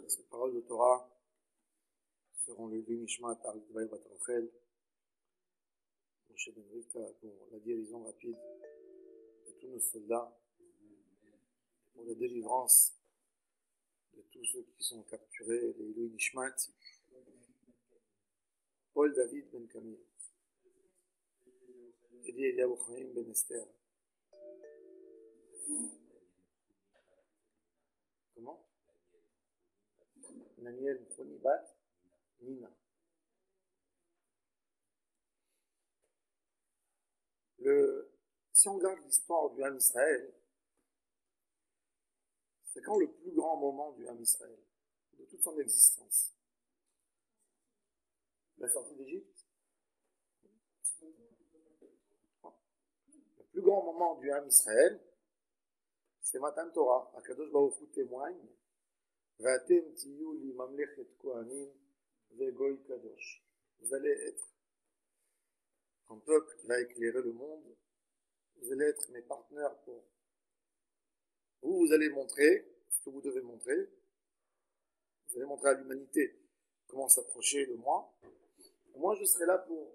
Ces paroles de Torah seront les Nishmat Arikvay Bat Rachel, Moshe Ben Rivka, pour la guérison rapide de tous nos soldats, pour la délivrance de tous ceux qui sont capturés, les Louis Nishmat, Paul David Ben Camille, Eli Eliyahu Chaim Ben Esther. Comment? Daniel Mchoni Bat Nina. Si on regarde l'histoire du Ham Israël, c'est quand le plus grand moment du Ham Israël, de toute son existence? La sortie d'Égypte. Le plus grand moment du Ham Israël, c'est Matan Torah. Akadosh Baruch Hu témoigne, V'atem tiyu li mamlechet kohanim ve'goy kadosh. Vous allez être un peuple qui va éclairer le monde. Vous allez être mes partenaires pour vous. Vous allez montrer ce que vous devez montrer. Vous allez montrer à l'humanité comment s'approcher de moi. Et moi, je serai là pour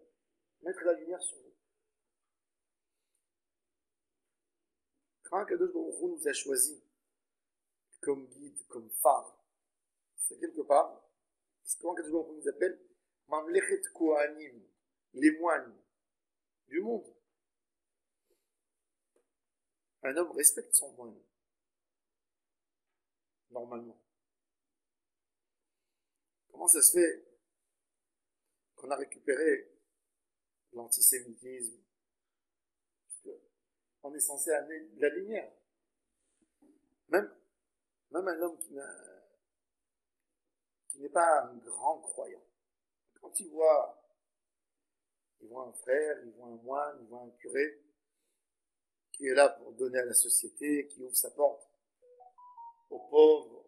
mettre la lumière sur vous. Quand Kadosh Baruch Hu nous a choisis comme guide, comme phare, c'est quelque part, c'est comment Kadosh Baruch Hu nous appelle Mamlechet Kohanim, les moines du monde. Un homme respecte son moine, normalement. Comment ça se fait qu'on a récupéré l'antisémitisme? On est censé amener de la lumière. Même un homme qui n'est pas un grand croyant, quand il voit un frère, il voit un moine, il voit un curé qui est là pour donner à la société, qui ouvre sa porte aux pauvres,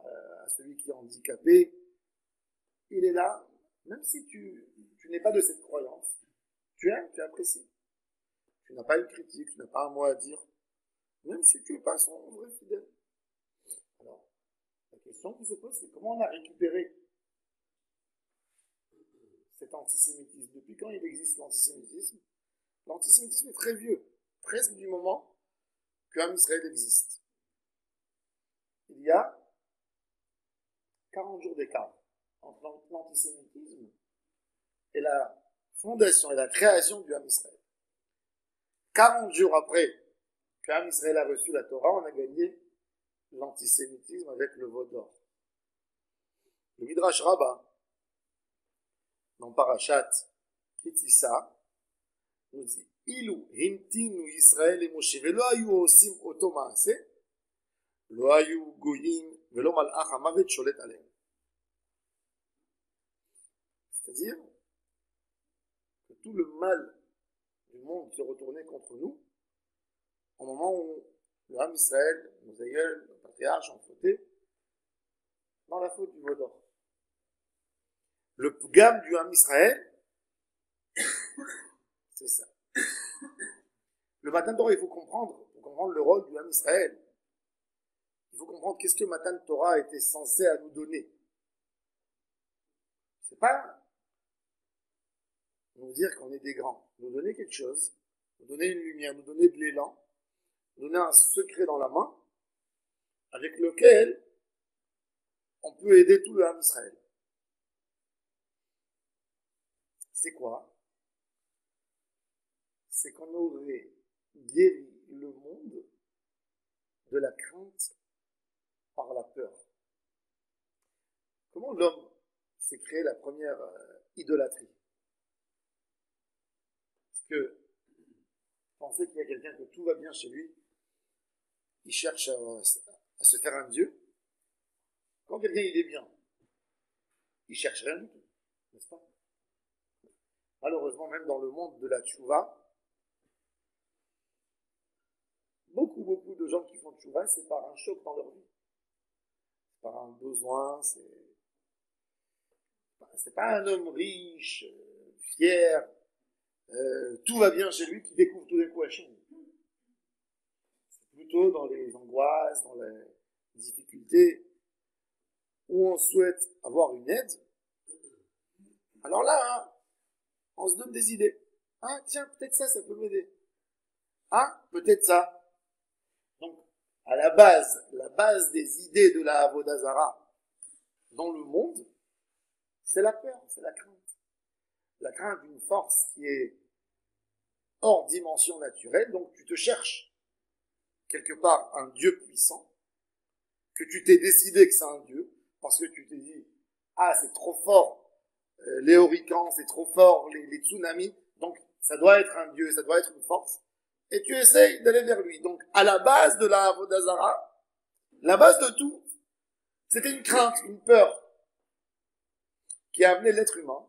à celui qui est handicapé, il est là, même si tu n'es pas de cette croyance, tu aimes, tu apprécies. Tu n'as pas une critique, tu n'as pas un mot à dire, même si tu n'es pas son vrai fidèle. Alors, la question qui se pose, c'est comment on a récupéré cet antisémitisme? Depuis quand il existe l'antisémitisme? L'antisémitisme est très vieux, presque du moment que Ham Israël existe. Il y a 40 jours d'écart entre l'antisémitisme et la fondation et la création du Ham Israël. 40 jours après que Ham Israël a reçu la Torah, on a gagné l'antisémitisme avec le veau d'or. Le Midrash Rabbah, dans Parashat Kitissa, nous dit Ilu himtinu Israël et Moshe velo ayu osim oto maase lo ayu goyim velo malach hamavet sholet aleim. C'est-à-dire que tout le mal du monde se retournait contre nous au moment où le Ham Israël, nos aïeuls, nos patriarches ont fauté dans la faute du veau d'or. Le pgam du Ham Israël, c'est ça. Le Matan Torah, il faut comprendre le rôle du Ham Israël. Il faut comprendre qu'est-ce que Matan Torah était censé à nous donner. C'est pas nous dire qu'on est des grands. Nous donner quelque chose, nous donner une lumière, nous donner de l'élan, nous donner un secret dans la main avec lequel on peut aider tout le Ham Israël. C'est quoi? C'est qu'on aurait guéri le monde de la crainte par la peur. Comment l'homme s'est créé la première idolâtrie? Parce que penser qu'il y a quelqu'un que tout va bien chez lui, il cherche à se faire un dieu. Quand quelqu'un il est bien, il cherche rien du tout, n'est-ce pas? Malheureusement, même dans le monde de la tchouva, beaucoup de gens qui font tchouva, c'est par un choc dans leur vie. C'est par un besoin, c'est pas un homme riche, fier, tout va bien chez lui qui découvre tout d'un coup Hachem. C'est plutôt dans les angoisses, dans les difficultés, où on souhaite avoir une aide, alors là, hein, on se donne des idées. Ah, tiens, peut-être ça peut m'aider. Ah, peut-être ça. Donc, à la base des idées de la Avodah Zarah dans le monde, c'est la peur, c'est la crainte. La crainte d'une force qui est hors dimension naturelle, donc tu te cherches quelque part un Dieu puissant, que tu t'es décidé que c'est un Dieu, parce que tu t'es dit, ah, c'est trop fort, les hurricans, c'est trop fort, les tsunamis, donc ça doit être un Dieu, ça doit être une force, et tu essayes d'aller vers lui. Donc, à la base de la Avodah Zarah, la base de tout, c'était une crainte, une peur, qui a amené l'être humain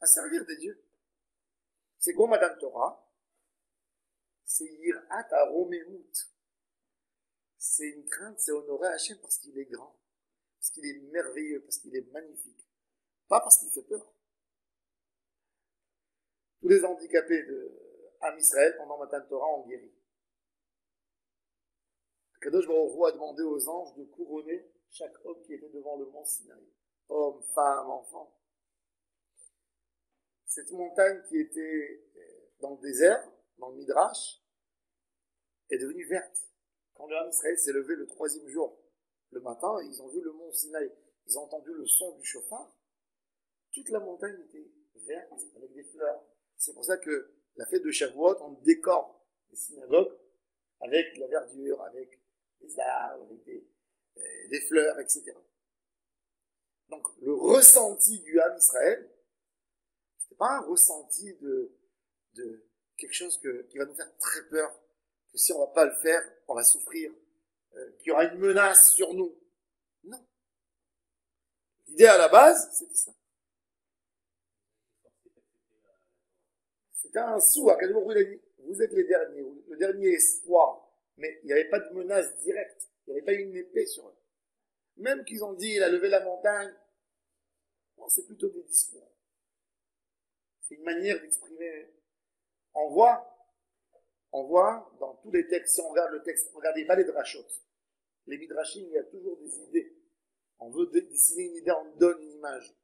à servir des dieux. C'est quoi Madame Torah? C'est Yirat Aromemut. C'est une crainte, c'est honorer Hachem parce qu'il est grand, parce qu'il est merveilleux, parce qu'il est magnifique. Pas parce qu'il fait peur. Tous les handicapés de Am Israël pendant Matan Torah ont guéri. Kadosh Baruch Hu a demandé aux anges de couronner chaque homme qui était devant le mont Sinaï. Homme, femme, enfant. Cette montagne qui était dans le désert, dans le Midrash, est devenue verte. Quand le Ham Israël s'est levé le 3e jour, le matin, ils ont vu le mont Sinaï, ils ont entendu le son du chauffard, toute la montagne était verte avec des fleurs. C'est pour ça que la fête de Shavuot, on décore les synagogues avec de la verdure, avec des arbres, avec des fleurs, etc. Donc le ressenti du Ham Israël, c'est pas un ressenti de quelque chose qui va nous faire très peur, que si on ne va pas le faire, on va souffrir, qu'il y aura une menace sur nous. Non. L'idée à la base, c'était ça. C'était un sou. À quel moment il a dit, vous êtes les derniers, le dernier espoir. Mais il n'y avait pas de menace directe. Il n'y avait pas une épée sur eux. Même qu'ils ont dit, il a levé la montagne. Non, c'est plutôt des discours. C'est une manière d'exprimer. On voit dans tous les textes, si on regarde le texte, regardez pas les drachot. Les midrashim, il y a toujours des idées. On veut dessiner une idée, on donne une image.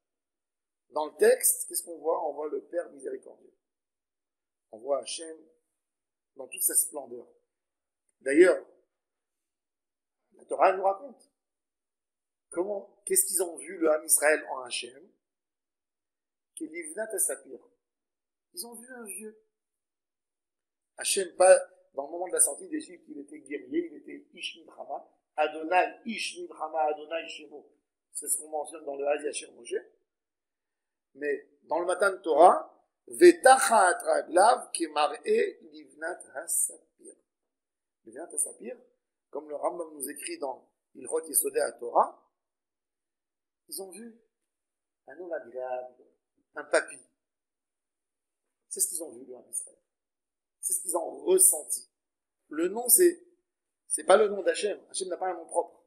Dans le texte, qu'est-ce qu'on voit? On voit le Père miséricordieux. On voit Hachem dans toute sa splendeur. D'ailleurs, la Torah nous raconte qu'est-ce qu'ils ont vu le Ham Israël en Hachem? Qu'il livnat à Sapir. Ils ont vu un vieux. Hachem, pas dans le moment de la sortie d'Égypte, il était guerrier, il était Ish Milchama, Adonai Ish Milchama, Adonai Shemo. C'est ce qu'on mentionne dans le Hadi Asher Moshe. Mais dans le Matan Torah, Vetachat Raglav Kemar'e Livnat HaSapir. Livnat HaSapir, comme le Rambam nous écrit dans Ilchot Yesodei HaTorah, ils ont vu un homme agréable, un papy. C'est ce qu'ils ont vu, le Ham Israël. C'est ce qu'ils ont ressenti. Le nom, c'est pas le nom d'Hachem. Hachem n'a pas un nom propre.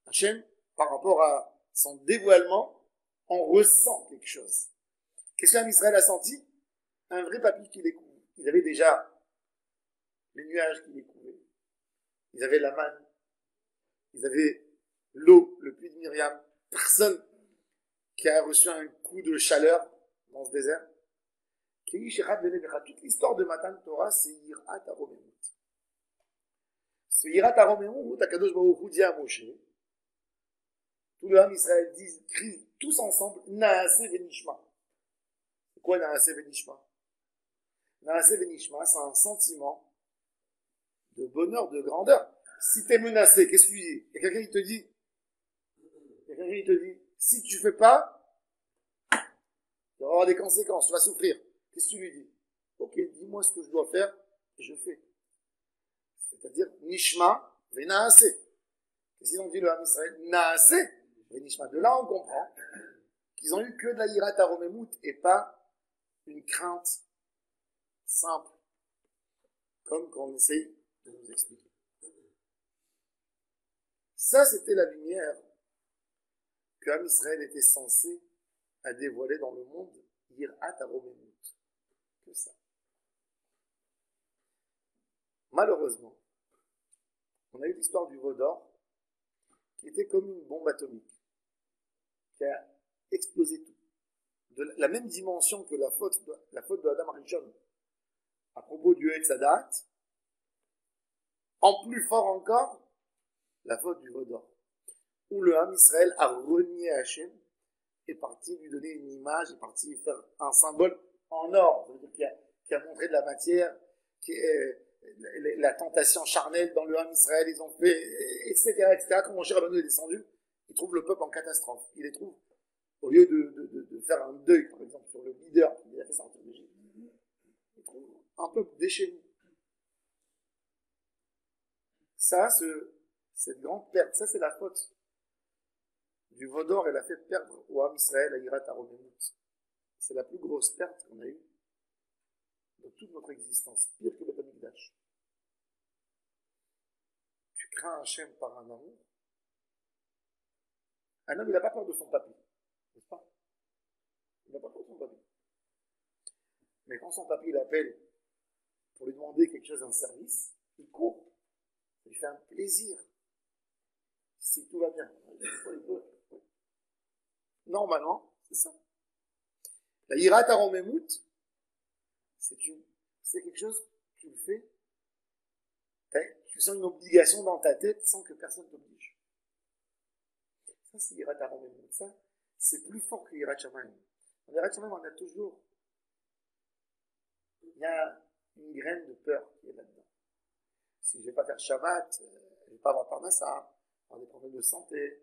Hachem, par rapport à son dévoilement, on ressent quelque chose. Qu'est-ce que l'Am Israël a senti? Un vrai papy qui les couvre. Ils avaient déjà les nuages qui les couvraient. Ils avaient la manne. Ils avaient l'eau, le puits de Myriam. Personne qui a reçu un coup de chaleur dans ce désert. Toute l'histoire de Matan Torah, c'est Yirat Aromemut. Ce Yirat Aromemut, Akadosh Baruch Hu dit à Moshe, tout le Ham Israël crie tous ensemble, Naase Venishma. C'est quoi Naase Venishma? Naase Venishma, c'est un sentiment de bonheur, de grandeur. Si tu es menacé, qu'est-ce que tu dis? Et quelqu'un il te dit, si tu fais pas, il va y avoir des conséquences, tu vas souffrir. Qu'est-ce que tu lui dis? Ok, dis-moi ce que je dois faire, et je fais. C'est-à-dire, Nishma, Venaase. Qu'est-ce qu'ils ont dit le Ham Israël? Naase, Venishma. De là, on comprend qu'ils ont eu que de la Yirat Aromemut et pas une crainte simple, comme qu'on essaye de nous expliquer. Ça, c'était la lumière que Ham Israël était censé à dévoiler dans le monde, Yirat Aromemut. Que ça. Malheureusement, on a eu l'histoire du veau d'or qui était comme une bombe atomique. qui a explosé tout. De la même dimension que la faute de Adam Arishon à propos du Etz Hadat, en plus fort encore, la faute du Vaudor, où le Ham Israël a renié Hachem, est parti lui donner une image, est parti faire un symbole en or, qui a montré de la matière, qui est la tentation charnelle dans le Ham Israël, ils ont fait, etc., etc. Quand Moshe Rabbeinu est descendu, il trouve le peuple en catastrophe. Il les trouve, au lieu de faire un deuil, par exemple, sur le leader qui a fait sortir d'Égypte, il trouve un peuple déchaîné. Ça, cette grande perte, ça c'est la faute du Vaudor, elle a fait perdre au Ham Israël à Yirat HaRomemut. C'est la plus grosse perte qu'on a eue de toute notre existence, pire que Beth Amikdash. Tu crains Hachem par un amour. Un homme, il n'a pas peur de son papy, n'est-ce pas? Il n'a pas peur de son papy. Mais quand son papy l'appelle pour lui demander quelque chose, un service, il court. Ça lui fait un plaisir. Si tout va bien. Normalement, c'est ça. La Yirat HaRomemut, c'est quelque chose que tu le fais. Tu sens une obligation dans ta tête sans que personne t'oblige. Ça, c'est Yirat HaRomemut. Ça, c'est plus fort que Yirat Shamayim. Dans Yirat Shamayim, on a toujours... Il y a une graine de peur qui est là-dedans. Si je ne vais pas faire Shabbat, je ne vais pas avoir Parnassa, avoir des problèmes de santé,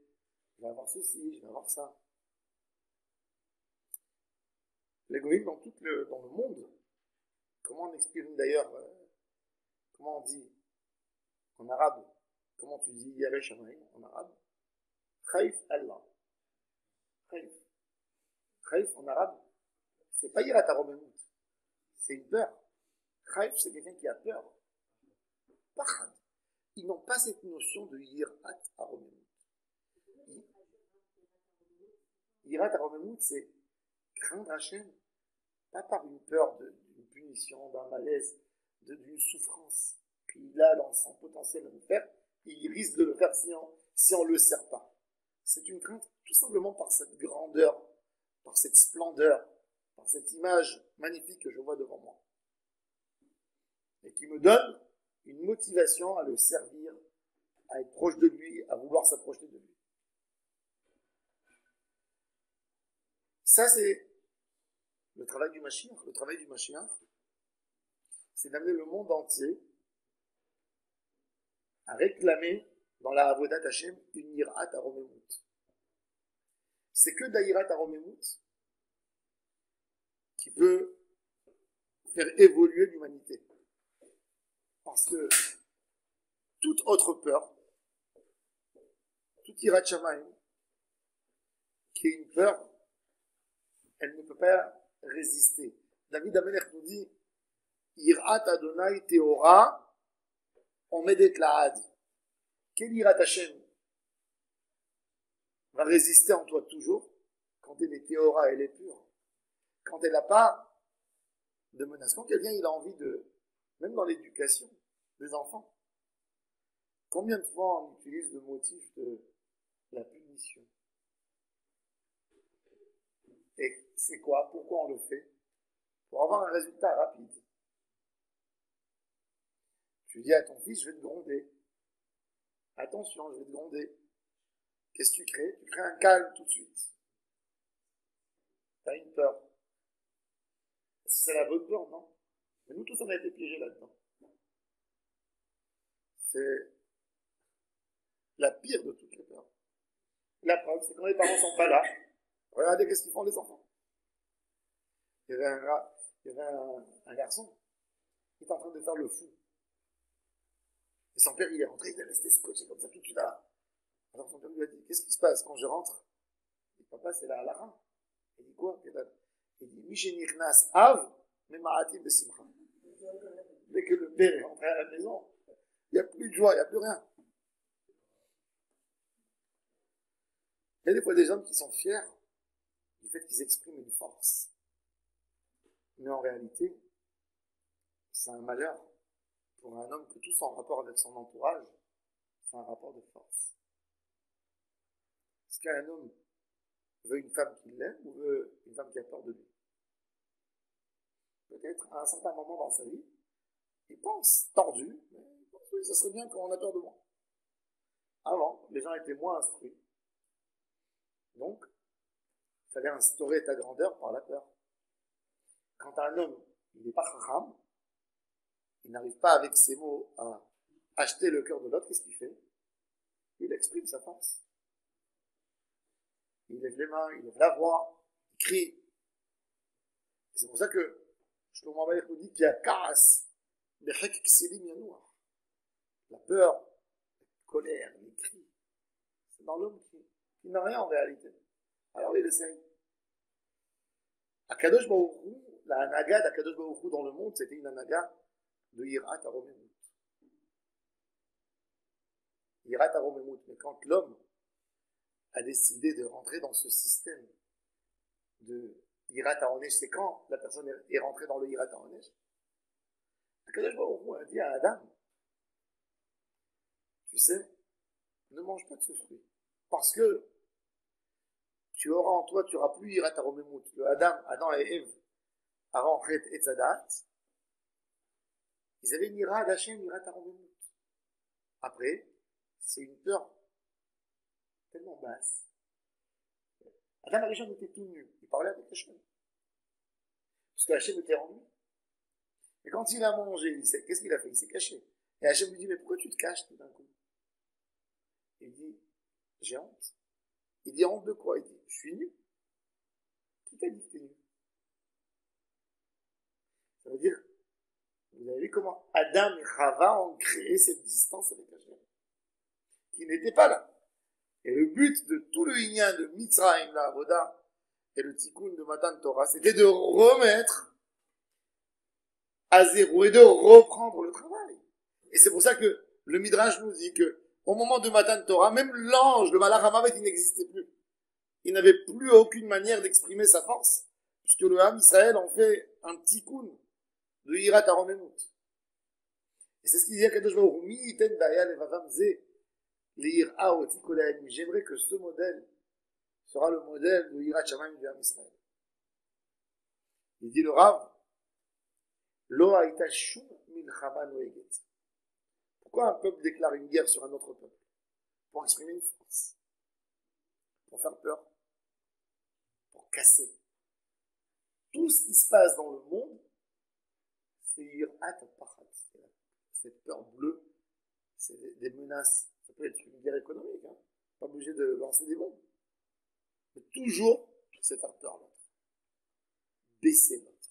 je vais avoir ceci, je vais avoir ça. L'égoïsme dans le monde, comment on exprime d'ailleurs, comment on dit en arabe, comment tu dis Yareh Shamayim en arabe? Khaif Allah. Khaif. Khaif en arabe, c'est pas Yirat HaRomemut, c'est une peur. Khaif, c'est quelqu'un qui a peur. Pachad. Ils n'ont pas cette notion de Yirat HaRomemut. Yirat HaRomemut, c'est craindre Hachem, pas par une peur d'une punition, d'un malaise, d'une souffrance qu'il a dans son potentiel de le faire, et il risque de le faire si on ne le sert pas. C'est une crainte tout simplement par cette grandeur, par cette splendeur, par cette image magnifique que je vois devant moi. Et qui me donne une motivation à le servir, à être proche de lui, à vouloir s'approcher de lui. Ça, c'est le travail du Mashiach. Le travail du Mashiach, c'est d'amener le monde entier à réclamer dans la Avodat Hashem une Yirat HaRomemut. C'est que d'Yirat HaRomemut qui peut faire évoluer l'humanité. Parce que toute autre peur, toute Yirat Shamayim, qui est une peur, elle ne peut pas résister. David Amelech nous dit Yirat Adonai Teora Omedet Laad. Quelle Yirat Hashem va résister en toi toujours quand elle est Teora, elle est pure. Quand elle n'a pas de menace. Quand quelqu'un il a envie de, même dans l'éducation des enfants, combien de fois on utilise le motif de la punition? Et c'est quoi? Pourquoi on le fait? Pour avoir un résultat rapide. Tu dis à ton fils, je vais te gronder. Attention, je vais te gronder. Qu'est-ce que tu crées? Tu crées un calme tout de suite. Tu as une peur. C'est la bonne peur, non? Mais nous tous, on a été piégés là-dedans. C'est la pire de toutes les peurs. La preuve, c'est quand les parents ne sont pas là. Regardez qu'est-ce qu'ils font les enfants. Il y avait un garçon qui était en train de faire le fou. Et son père, il est rentré, il est resté scotché comme ça tout de suite là. Alors son père lui a dit, qu'est-ce qui se passe quand je rentre? Il dit, papa, c'est la halakha. Il dit, quoi? Il dit, Mishenichnas av, mema'atim besimcha. Dès que le père est rentré à la maison, il n'y a plus de joie, il n'y a plus rien. Il y a des fois des hommes qui sont fiers du fait qu'ils expriment une force. Mais en réalité, c'est un malheur pour un homme que tout son rapport avec son entourage, c'est un rapport de force. Parce qu'un homme veut une femme qui l'aime ou veut une femme qui a peur de lui. Peut-être à un certain moment dans sa vie, il pense tordu, mais il pense, oui, ça serait bien quand on a peur de moi. Avant, les gens étaient moins instruits. Donc, il fallait instaurer ta grandeur par la peur. Quand un homme, il n'est pas chacham, il n'arrive pas avec ses mots à acheter le cœur de l'autre, qu'est-ce qu'il fait? Il exprime sa force. Il lève les mains, il lève la voix, il crie. C'est pour ça que Shlomo Amalek nous dit qu'il y a kaas, la peur, la colère, les cris. C'est dans l'homme qui n'a rien en réalité. Alors il essaye. Akadosh Baruch Hu, la hanaga d'Akadosh Baruch Hu dans le monde, c'était une hanaga de Yirat Aromemut. Yirat Aromemut. Mais quand l'homme a décidé de rentrer dans ce système de Yirat Aronesh, c'est quand la personne est rentrée dans le Yirat Aronesh. Akadosh Baruch Hu a dit à Adam, tu sais, ne mange pas de ce fruit. Parce que tu auras en toi, tu n'auras plus Yirat Aromemut. Le Adam et Ève, avant Chet et Tzadat, ils avaient une ira d'Hachem, une ira Aromemut. Après, c'est une peur tellement basse. Adam Arishon était tout nu, il parlait avec Hachem. Parce que Hachem était en lui. Et quand il a mangé, qu'est-ce qu'il a fait? Il s'est caché. Et Hachem lui dit, mais pourquoi tu te caches tout d'un coup? Il dit, j'ai honte. Il dit, honte de quoi? Il dit, je suis nu. Qui t'a dit que t'es nu? Ça veut dire, vous avez vu comment Adam et Chava ont créé cette distance avec Hachem, qui n'était pas là. Et le but de tout le Inyan de Mitzrayim, la Avoda, et le Tikkun de Matan Torah, c'était de remettre à zéro et de reprendre le travail. Et c'est pour ça que le Midrash nous dit que au moment de Matan Torah, même l'ange, le Malach HaMavet, il n'existait plus. Il n'avait plus aucune manière d'exprimer sa force, puisque le Ham Israël en fait un Tikkun de Yirat Aromemut. Et c'est ce qu'il dit à Kadosh Baruch Hu, mi iten daya levavam ze le'ira oti kol ha'yamim. J'aimerais que ce modèle sera le modèle de Yirat Shamayim du Ham Israël. Il dit le Rav, lo haïta shum milchama noeget. Pourquoi un peuple déclare une guerre sur un autre peuple? Pour exprimer une force, pour faire peur, pour casser. Tout ce qui se passe dans le monde, c'est Yirat Pachat, cette peur bleue, c'est des menaces. Ça peut être une guerre économique, hein. Pas obligé de lancer des bombes. Mais toujours, c'est faire peur l'autre. Baisser l'autre.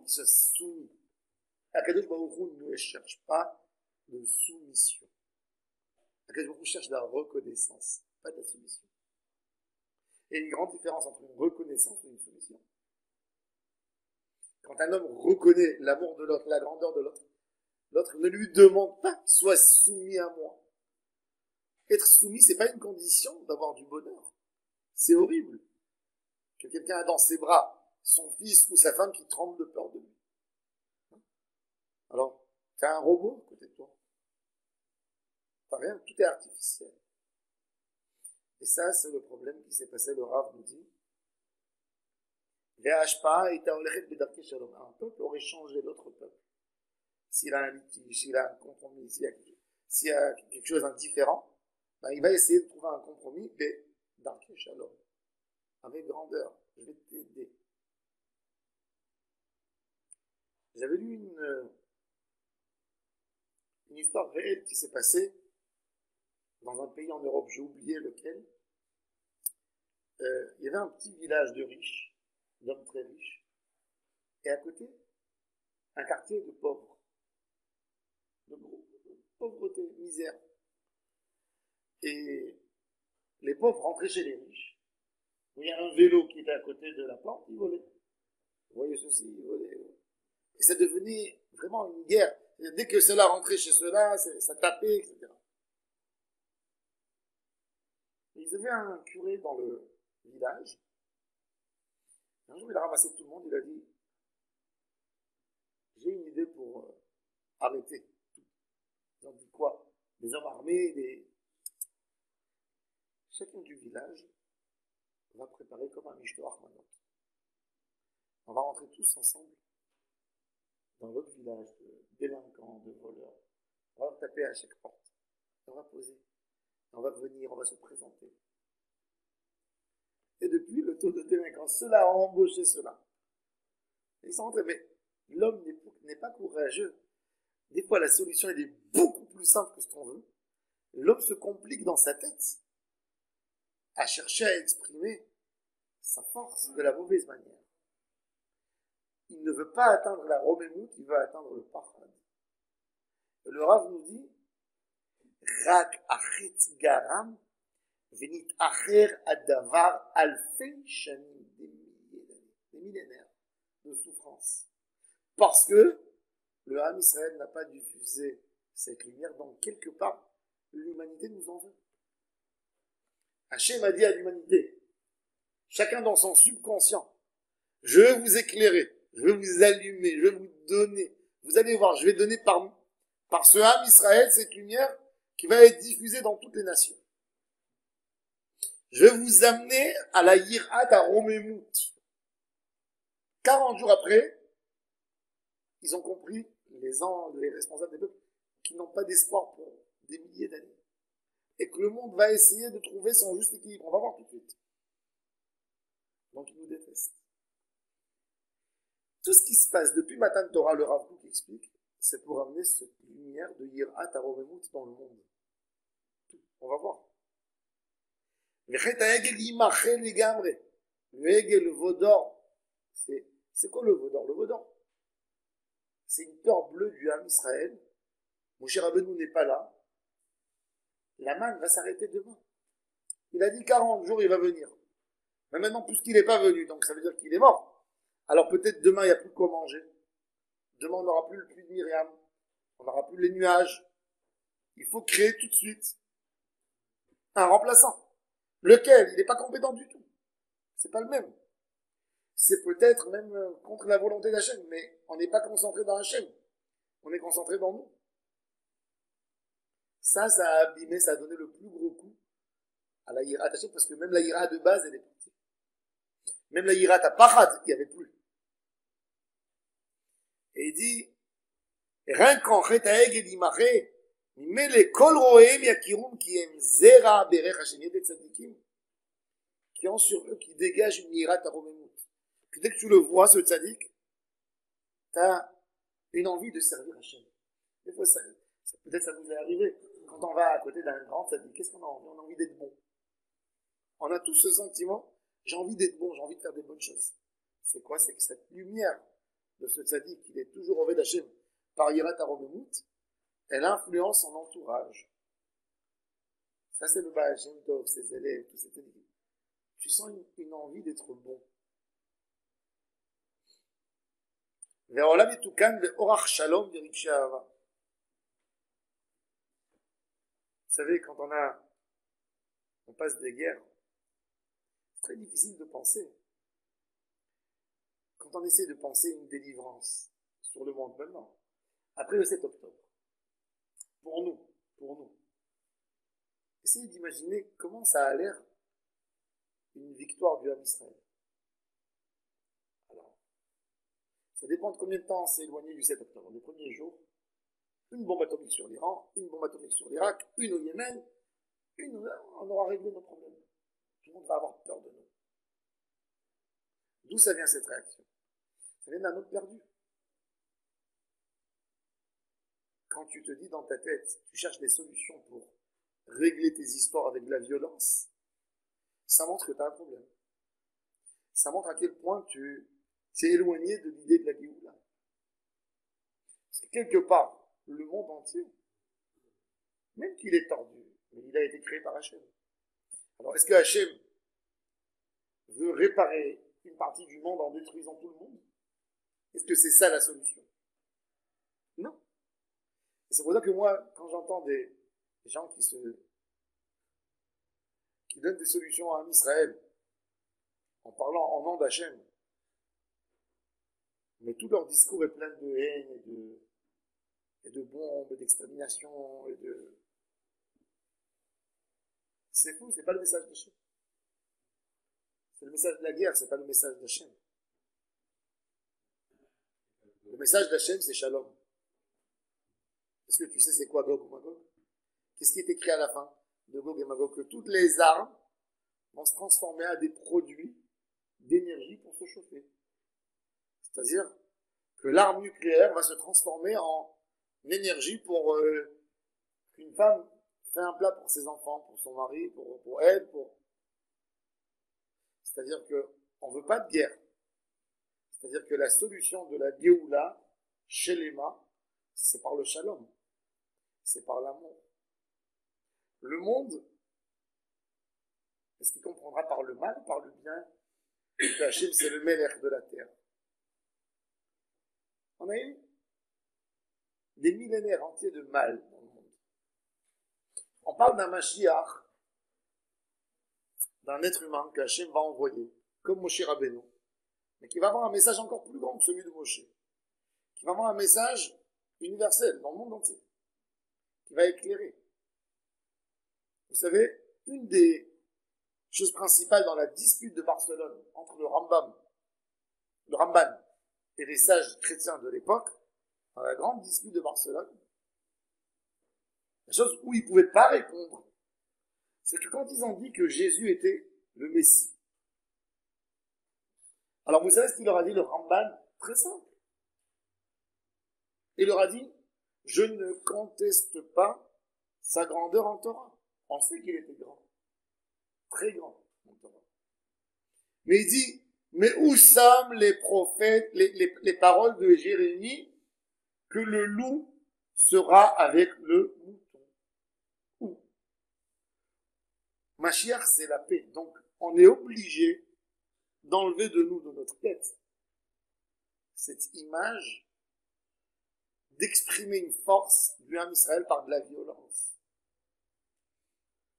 Il se soumet. Akadosh Baruch Hu ne cherche pas de soumission. Akadosh Baruch Hu cherche de la reconnaissance, pas de la soumission. Il y a une grande différence entre une reconnaissance et une soumission. Quand un homme reconnaît l'amour de l'autre, la grandeur de l'autre, l'autre ne lui demande pas, sois soumis à moi. Être soumis, c'est pas une condition d'avoir du bonheur. C'est horrible que quelqu'un a dans ses bras son fils ou sa femme qui tremble de peur de lui. Alors, tu as un robot à côté de toi. T'as rien, tout est artificiel. Et ça, c'est le problème qui s'est passé. Le Rav nous dit, un peuple aurait changé l'autre peuple. S'il a un litige, s'il a un compromis, s'il y a quelque chose d'indifférent, ben il va essayer de trouver un compromis, mais d'Arké Shalom, avec grandeur. Je vais t'aider. J'avais lu une histoire réelle qui s'est passée dans un pays en Europe, j'ai oublié lequel. Il y avait un petit village de riches, d'hommes très riches, et à côté, un quartier de pauvres, de pauvreté, misère. Et les pauvres rentraient chez les riches. Il y a un vélo qui était à côté de la porte, ils volaient. Vous voyez ceci, ils volaient. Et ça devenait vraiment une guerre. Dès que cela rentrait chez cela, ça tapait, etc. Et ils avaient un curé dans le village. Un jour, il a ramassé tout le monde, il a dit, j'ai une idée pour arrêter tout. Ils ont dit quoi? Des hommes armés, chacun du village on va préparer comme un Mishto Achmanot. On va rentrer tous ensemble dans votre village de délinquants, de voleurs. On va leur taper à chaque porte. On va poser. On va venir, on va se présenter. Et depuis, le taux de délinquance, cela a embauché cela. Ils sont rentrés, mais l'homme n'est pas courageux. Des fois, la solution elle est beaucoup plus simple que ce qu'on veut. L'homme se complique dans sa tête à chercher à exprimer sa force de la mauvaise manière. Il ne veut pas atteindre la romémout, il veut atteindre le pachad. Le Rav nous dit Rak achetz garam venit acher adavar alfei shanim, des millénaires de souffrance. Parce que le Ham Israël n'a pas diffusé cette lumière, donc quelque part, l'humanité nous en veut. Hachem a dit à l'humanité, chacun dans son subconscient, je vais vous éclairer, je vais vous allumer, je vais vous donner. Vous allez voir, je vais donner par ce Ham Israël cette lumière qui va être diffusée dans toutes les nations. Je vais vous amener à la Yirat à Romémout. 40 jours après, ils ont compris, les responsables des peuples, qu'ils n'ont pas d'espoir pour des milliers d'années. Et que le monde va essayer de trouver son juste équilibre. On va voir tout de suite. Donc ils nous détestent. Tout ce qui se passe depuis Matan Torah, le Rav Kook explique, c'est pour amener cette lumière de Yirat à Romémout dans le monde. Tout. On va voir. Le Hegel, le Vaudor, c'est quoi le Vaudor? Le Vaudor, c'est une peur bleue du Ham Israël. Moshe Rabbeinu n'est pas là. La manne va s'arrêter demain. Il a dit 40 jours, il va venir. Mais maintenant, puisqu'il n'est pas venu, donc ça veut dire qu'il est mort. Alors peut-être demain, il n'y a plus de quoi manger. Demain, on n'aura plus le puits de Myriam. On n'aura plus les nuages. Il faut créer tout de suite un remplaçant. Lequel? Il n'est pas compétent du tout. C'est pas le même. C'est peut-être même contre la volonté d'Hachem, mais on n'est pas concentré dans Hachem. On est concentré dans nous. Ça a abîmé, ça a donné le plus gros coup à la Yirat Hachem, parce que même la Yirat de base, elle est partie. Même la Yirat à Pachad, il n'y avait plus. Et il dit, rien qu'en Chetaeg et Dimaché, Mimele Kol Rohem Yakirum qui aime Zera Berech Hachem Yedet Tzadikim, qui ont sur eux, qui dégagent une Yirat à Romémout. Que dès que tu le vois, ce tzaddik, tu as une envie de servir Hachem. Des fois, peut-être ça vous est arrivé. Quand on va à côté d'un grand tzaddik, qu'est-ce qu'on a envie? On a envie d'être bon. On a tous ce sentiment, j'ai envie d'être bon, j'ai envie de faire des bonnes choses. C'est quoi? C'est que cette lumière de ce tzaddik, il est toujours au d'Hachem, par Yirat Romémout, elle influence son entourage. Ça, c'est le Baal Shem Tov, ses élèves, tous ces tzaddikim. Tu sens une envie d'être bon. Ve'olam etukan ve'orach shalom v'rikshe ahava. Vous savez, quand on passe des guerres, c'est très difficile de penser. Quand on essaie de penser une délivrance sur le monde maintenant, après le 7 octobre, pour nous, essayez d'imaginer comment ça a l'air une victoire du Ham Israël. Alors, ça dépend de combien de temps on s'est éloigné du 7 octobre. Le premier jour, une bombe atomique sur l'Iran, une bombe atomique sur l'Irak, une au Yémen, on aura réglé nos problèmes. Tout le monde va avoir peur de nous. D'où ça vient cette réaction? Ça vient d'un autre perdu. Quand tu te dis dans ta tête, tu cherches des solutions pour régler tes histoires avec de la violence, ça montre que tu as un problème. Ça montre à quel point tu t'es éloigné de l'idée de la Géoula. Parce que quelque part, le monde entier, même qu'il est tordu, mais il a été créé par Hachem. Alors, est-ce que Hachem veut réparer une partie du monde en détruisant tout le monde? Est-ce que c'est ça la solution? Non. Et c'est pour ça que moi, quand j'entends des gens qui donnent des solutions à Israël, en parlant en nom d'Hachem, mais tout leur discours est plein de haine et de bombes, d'extermination, C'est fou, c'est pas le message d'Hachem. Le message de la guerre, c'est pas le message d'Hachem. Le message d'Hachem, c'est Shalom. Est-ce que tu sais c'est quoi Gog ou Magog? Qu'est-ce qui est écrit à la fin de Gog et Magog? Que toutes les armes vont se transformer à des produits d'énergie pour se chauffer. C'est-à-dire que l'arme nucléaire va se transformer en énergie pour qu'une femme fait un plat pour ses enfants, pour son mari, pour elle, C'est-à-dire qu'on ne veut pas de guerre. C'est-à-dire que la solution de la Géoula, chez l'Ema, c'est par le shalom. C'est par l'amour. Le monde, est-ce qu'il comprendra par le mal, par le bien, que Hachem, c'est le Melech de la terre? On a eu des millénaires entiers de mal dans le monde. On parle d'un Mashiach, d'un être humain que Hachem va envoyer, comme Moshe Rabbeinu, mais qui va avoir un message encore plus grand que celui de Moshe, qui va avoir un message universel dans le monde entier, qui va éclairer. Vous savez, une des choses principales dans la dispute de Barcelone entre le Ramban et les sages chrétiens de l'époque, dans la grande dispute de Barcelone, la chose où ils ne pouvaient pas répondre, c'est que quand ils ont dit que Jésus était le Messie, alors vous savez ce qu'il leur a dit le Ramban? Très simple. Il leur a dit, je ne conteste pas sa grandeur en Torah. On sait qu'il était grand. Très grand en Torah. Mais il dit, mais où sont les prophètes, les paroles de Jérémie, que le loup sera avec le mouton? Où? Mashiach, c'est la paix. Donc, on est obligé d'enlever de nous, de notre tête, cette image d'exprimer une force du Ham Israël par de la violence.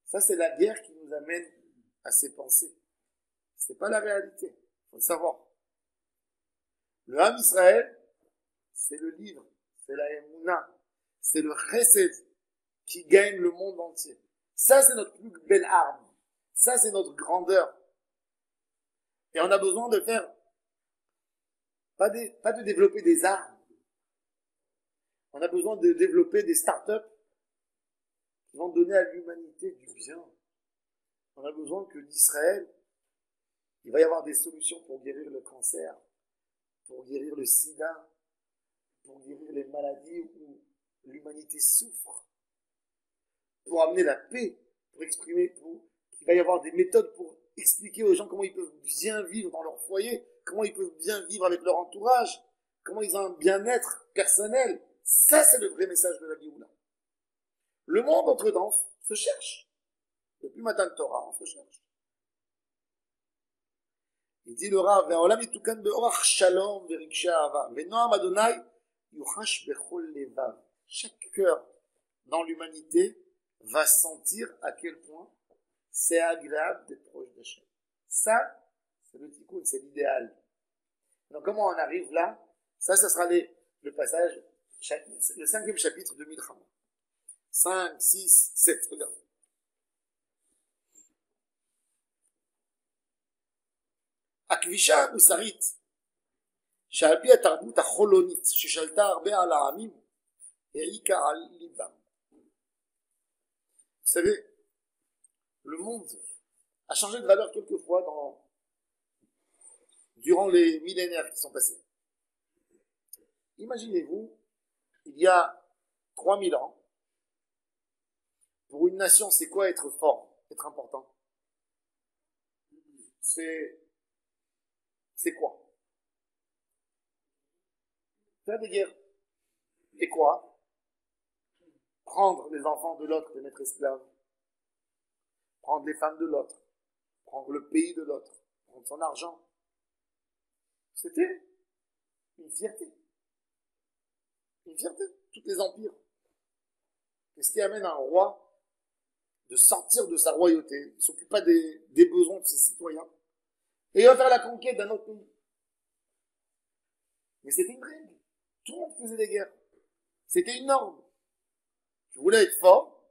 Ça, c'est la guerre qui nous amène à ces pensées. C'est pas la réalité. Il faut le savoir. Le Ham Israël, c'est le livre, c'est la Emouna, c'est le Chesed qui gagne le monde entier. Ça, c'est notre plus belle arme. Ça, c'est notre grandeur. Et on a besoin de faire, pas de développer des armes. On a besoin de développer des startups qui vont donner à l'humanité du bien. On a besoin que d'Israël, il va y avoir des solutions pour guérir le cancer, pour guérir le sida, pour guérir les maladies où l'humanité souffre, pour amener la paix, pour exprimer, il va y avoir des méthodes pour expliquer aux gens comment ils peuvent bien vivre dans leur foyer, comment ils peuvent bien vivre avec leur entourage, comment ils ont un bien-être personnel. Ça, c'est le vrai message de la Géoula. Le monde, entre-temps, se cherche. Depuis Matan Torah, on se cherche. Il dit le Rav, Ve'olam yitukan be'orach shalom ve'riksha ahava, ve'noam Adonai yuchash bechol levav. Chaque cœur dans l'humanité va sentir à quel point c'est agréable d'être proche d'Hachem. Ça, c'est le tikkun, c'est l'idéal. Donc comment on arrive là? Ça sera le passage, le 5e chapitre de Milchama. 5, 6, 7, regarde. הכבישה המוסרית שעל פי התרבות החולונית ששלטה הרבה על העמים העיקה על ליבם. Vous savez, le monde a changé de valeur quelquefois durant les millénaires qui sont passés. Imaginez-vous, il y a 3000 ans, pour une nation, c'est quoi être fort, être important? C'est quoi? Faire des guerres. Et quoi? Prendre les enfants de l'autre, les mettre esclaves. Prendre les femmes de l'autre. Prendre le pays de l'autre. Prendre son argent. C'était une fierté. Une fierté. Tous les empires. Qu'est-ce qui amène un roi de sortir de sa royauté? Il ne s'occupe pas des besoins de ses citoyens. Et il va faire la conquête d'un autre pays. Mais c'était une règle. Tout le monde faisait des guerres. C'était une norme. Tu voulais être fort,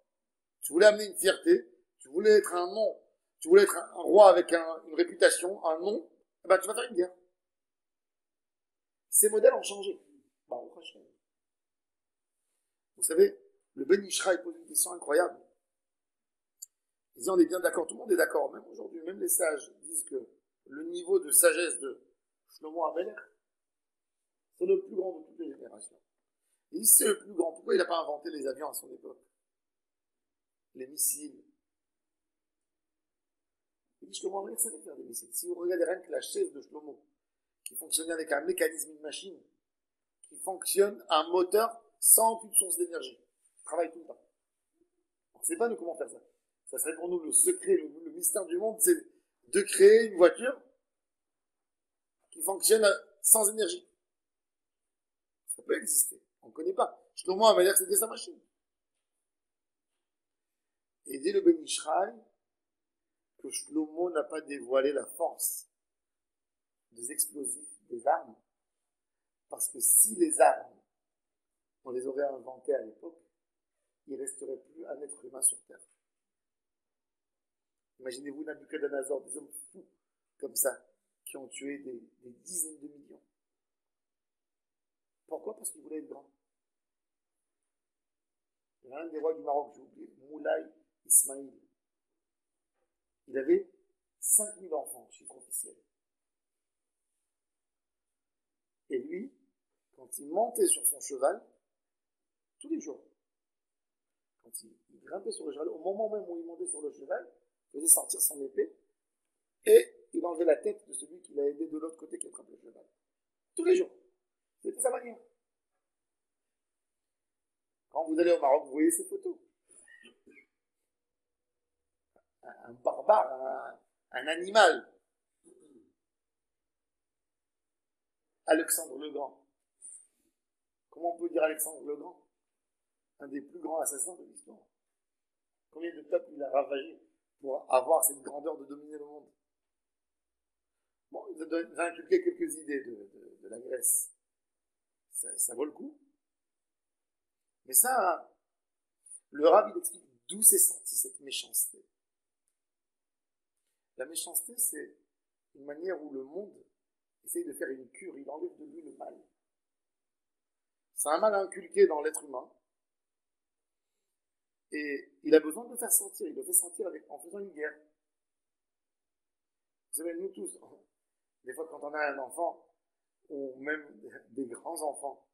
tu voulais amener une fierté, tu voulais être un nom Tu voulais être un roi avec une réputation, un nom, eh ben, tu vas faire une guerre. Ces modèles ont changé. Vous savez, le Ben Ishraï pose une question incroyable. Il dit, on est bien d'accord, tout le monde est d'accord, même aujourd'hui, même les sages disent que le niveau de sagesse de Shlomo Amelech, c'est le plus grand de toutes les générations. Il dit, c'est le plus grand. Pourquoi il n'a pas inventé les avions à son époque? Les missiles. Il dit, Shlomo Amelech savait faire des missiles. Si vous regardez rien que la chaise de Shlomo, qui fonctionnait avec un mécanisme, une machine, qui fonctionne, un moteur, sans aucune source d'énergie. Il travaille tout le temps. On ne sait pas nous comment faire ça. Ça serait pour nous le secret, le mystère du monde, c'est de créer une voiture qui fonctionne sans énergie. Ça peut exister. On ne connaît pas. Shlomo va dire que c'était sa machine. Et dit le Ben Ishraï que Shlomo n'a pas dévoilé la force des explosifs, des armes, parce que si les armes, on les aurait inventées à l'époque, il ne resterait plus un être humain sur Terre. Imaginez-vous Nabucodonosor, des hommes fous comme ça, qui ont tué des dizaines de millions. Pourquoi? Parce qu'ils voulaient être grands. Il y a un des rois du Maroc, j'ai oublié, Moulay Ismail. Il avait 5000 enfants, chiffre officiel. Et lui, quand il montait sur son cheval, tous les jours, quand il grimpait sur le cheval, au moment même où il montait sur le cheval, il faisait sortir son épée et il enlevait la tête de celui qui l'a aidé de l'autre côté qui attrape le cheval. Tous les jours. C'était sa manière. Quand vous allez au Maroc, vous voyez ces photos. Un barbare, un animal. Alexandre le Grand. Comment on peut dire Alexandre le Grand? Un des plus grands assassins de l'histoire. Combien de peuples il a ravagé pour avoir cette grandeur de dominer le monde? Bon, il a inculqué quelques idées de la Grèce. Ça vaut le coup. Mais ça, le Rav, il explique d'où s'est sortie cette méchanceté. La méchanceté, c'est une manière où le monde essaye de faire une cure, il enlève de lui le mal. C'est un mal inculqué dans l'être humain. Et il a besoin de le faire sentir. Il le fait sentir en faisant une guerre. Vous savez, nous tous, des fois quand on a un enfant, ou même des grands enfants,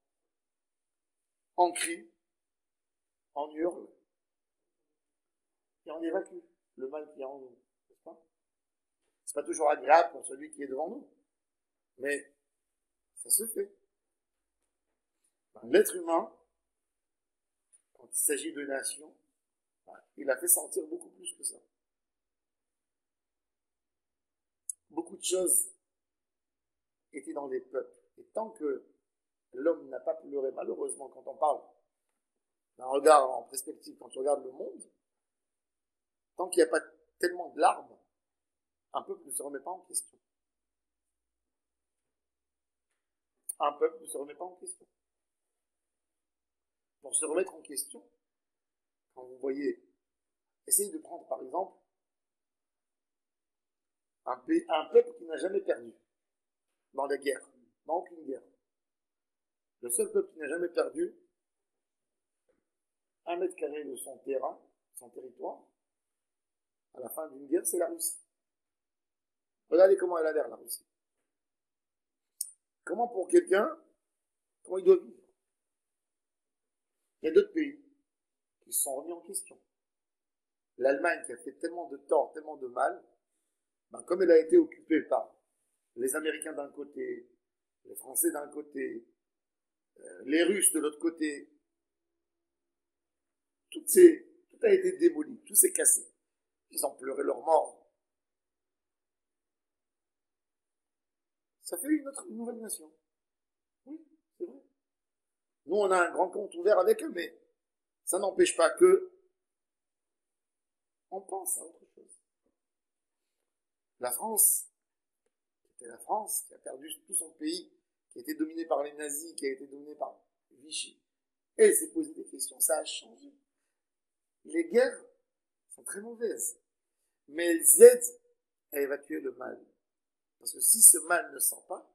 on crie, on hurle, et on évacue le mal qui est en nous. N'est-ce pas? C'est pas toujours agréable pour celui qui est devant nous. Mais ça se fait. L'être humain, quand il s'agit de nation, il a fait sentir beaucoup plus que ça. Beaucoup de choses étaient dans les peuples. Et tant que l'homme n'a pas pleuré, malheureusement, quand on parle d'un regard en perspective, quand tu regardes le monde, tant qu'il n'y a pas tellement de larmes, un peuple ne se remet pas en question. Un peuple ne se remet pas en question. Pour se remettre en question, quand vous voyez, essayez de prendre par exemple un peuple qui n'a jamais perdu dans les guerres, dans aucune guerre. Le seul peuple qui n'a jamais perdu 1 m² de son terrain, son territoire, à la fin d'une guerre, c'est la Russie. Regardez comment elle a l'air, la Russie. Comment pour quelqu'un, comment il doit vivre? Il y a d'autres pays qui se sont remis en question. L'Allemagne, qui a fait tellement de tort, tellement de mal, comme elle a été occupée par les Américains d'un côté, les Français d'un côté, les Russes de l'autre côté, tout a été démoli, tout s'est cassé. Ils ont pleuré leur mort. Ça fait une nouvelle nation. Oui, c'est vrai. Nous, on a un grand compte ouvert avec eux, mais ça n'empêche pas que on pense à autre chose. La France, c'était la France qui a perdu tout son pays, qui a été dominé par les nazis, qui a été dominé par Vichy. Et elle s'est posé des questions, ça a changé. Les guerres sont très mauvaises. mais elles aident à évacuer le mal. Parce que si ce mal ne sort pas,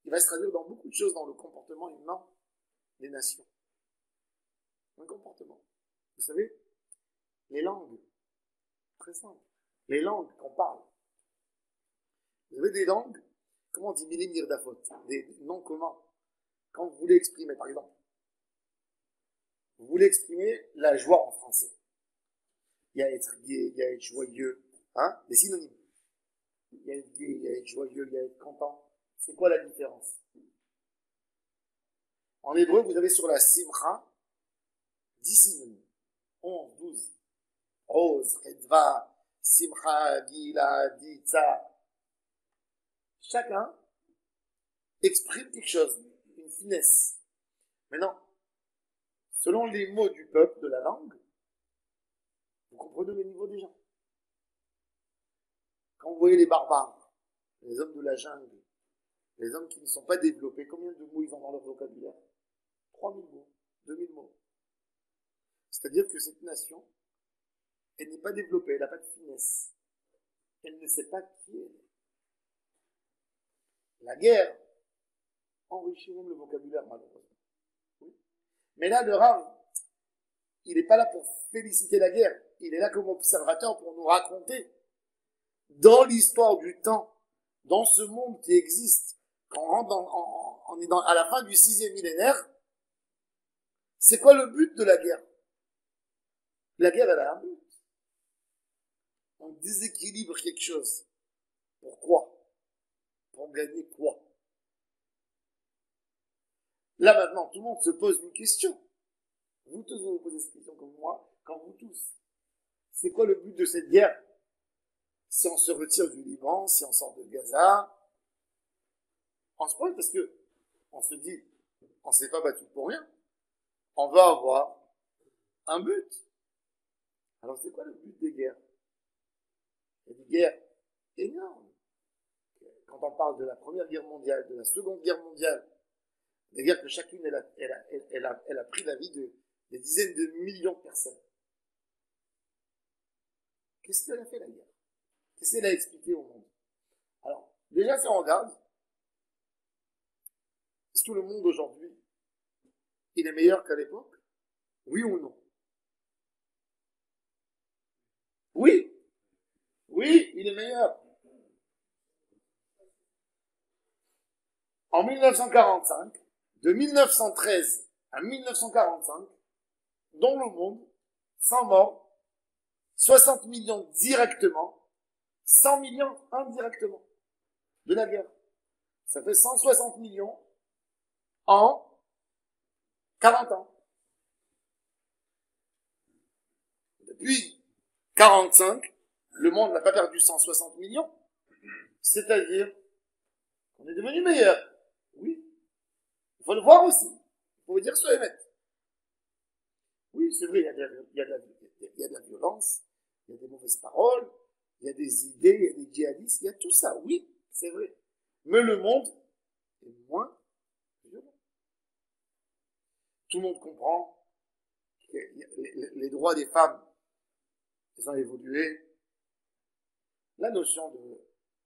il va se traduire dans beaucoup de choses dans le comportement humain des nations. Un comportement. Vous savez, les langues, très simple. Les langues qu'on parle. Vous avez des langues, comment on dit milim nirdafot, des noms communs. Quand vous voulez exprimer, par exemple, vous voulez exprimer la joie en français. Il y a être gai, il y a être joyeux, hein, des synonymes. Il y a être gai, il y a être joyeux, il y a être content. C'est quoi la différence? En hébreu, vous avez sur la simcha 10 synonymes. 11, 12. Rose, Redva, Simcha, Gila, Ditsa. Chacun exprime quelque chose, une finesse. Maintenant, selon les mots du peuple, de la langue, vous comprenez le niveau des gens. Quand vous voyez les barbares, les hommes de la jungle, les hommes qui ne sont pas développés, combien de mots ils ont dans leur vocabulaire? 3000 mots, 2000 mots. C'est-à-dire que cette nation, elle n'est pas développée, elle n'a pas de finesse. Elle ne sait pas qui elle est. La guerre enrichit même le vocabulaire, malheureusement. Oui. Mais là, le Rav, il n'est pas là pour féliciter la guerre. Il est là comme observateur pour nous raconter, dans l'histoire du temps, dans ce monde qui existe, quand on est à la fin du 6e millénaire, c'est quoi le but de la guerre? La guerre, elle a un but. On déséquilibre quelque chose. Pourquoi? Pour gagner quoi? Là maintenant, tout le monde se pose une question. Vous tous, vous posez cette question comme moi, comme vous tous. C'est quoi le but de cette guerre? Si on se retire du Liban, si on sort de Gaza, on se pose parce que on se dit, on ne s'est pas battu pour rien. On va avoir un but. Alors c'est quoi le but des guerres? Il y a des guerres énormes. Quand on parle de la Première Guerre mondiale, de la Seconde Guerre mondiale, des guerres que chacune elle a pris la vie de des dizaines de millions de personnes. Qu'est-ce qu'elle a fait la guerre? Qu'est-ce qu'elle a expliqué au monde? Alors, déjà si on regarde, est-ce que le monde aujourd'hui, il est meilleur qu'à l'époque? Oui ou non? Oui, oui, il est meilleur. En 1945, de 1913 à 1945, dans le monde, 100 morts, 60 millions directement, 100 millions indirectement de la guerre. Ça fait 160 millions en 40 ans. Depuis 45, le monde n'a pas perdu 160 millions, c'est-à-dire qu'on est devenu meilleur. Oui, il faut le voir aussi. Il faut dire soit émettre. Oui, c'est vrai, il y a de la violence, il y a des mauvaises paroles, il y a des idées, il y a des djihadistes, il y a tout ça, oui, c'est vrai. Mais le monde est moins violent. Tout le monde comprend que les droits des femmes, ils ont évolué. La notion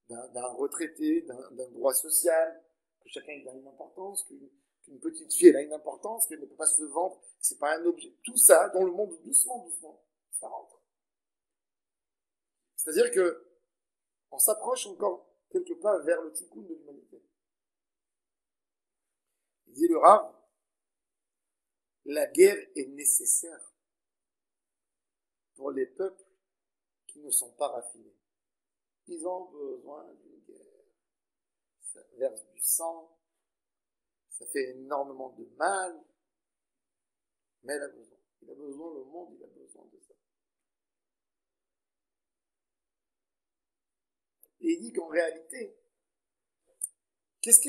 d'un retraité, d'un droit social, que chacun ait une importance, qu'une petite fille elle a une importance, qu'elle ne peut pas se vendre, c'est pas un objet. Tout ça, dans le monde, doucement, ça rentre. C'est-à-dire que on s'approche encore quelque part vers le tikkun de l'humanité. Il dit le Rav, la guerre est nécessaire pour les peuples qui ne sont pas raffinés. Ils ont besoin d'une guerre. Ça verse du sang, ça fait énormément de mal, mais elle a besoin. Il a besoin, le monde, il a besoin de ça. Et il dit qu'en réalité, qu'est-ce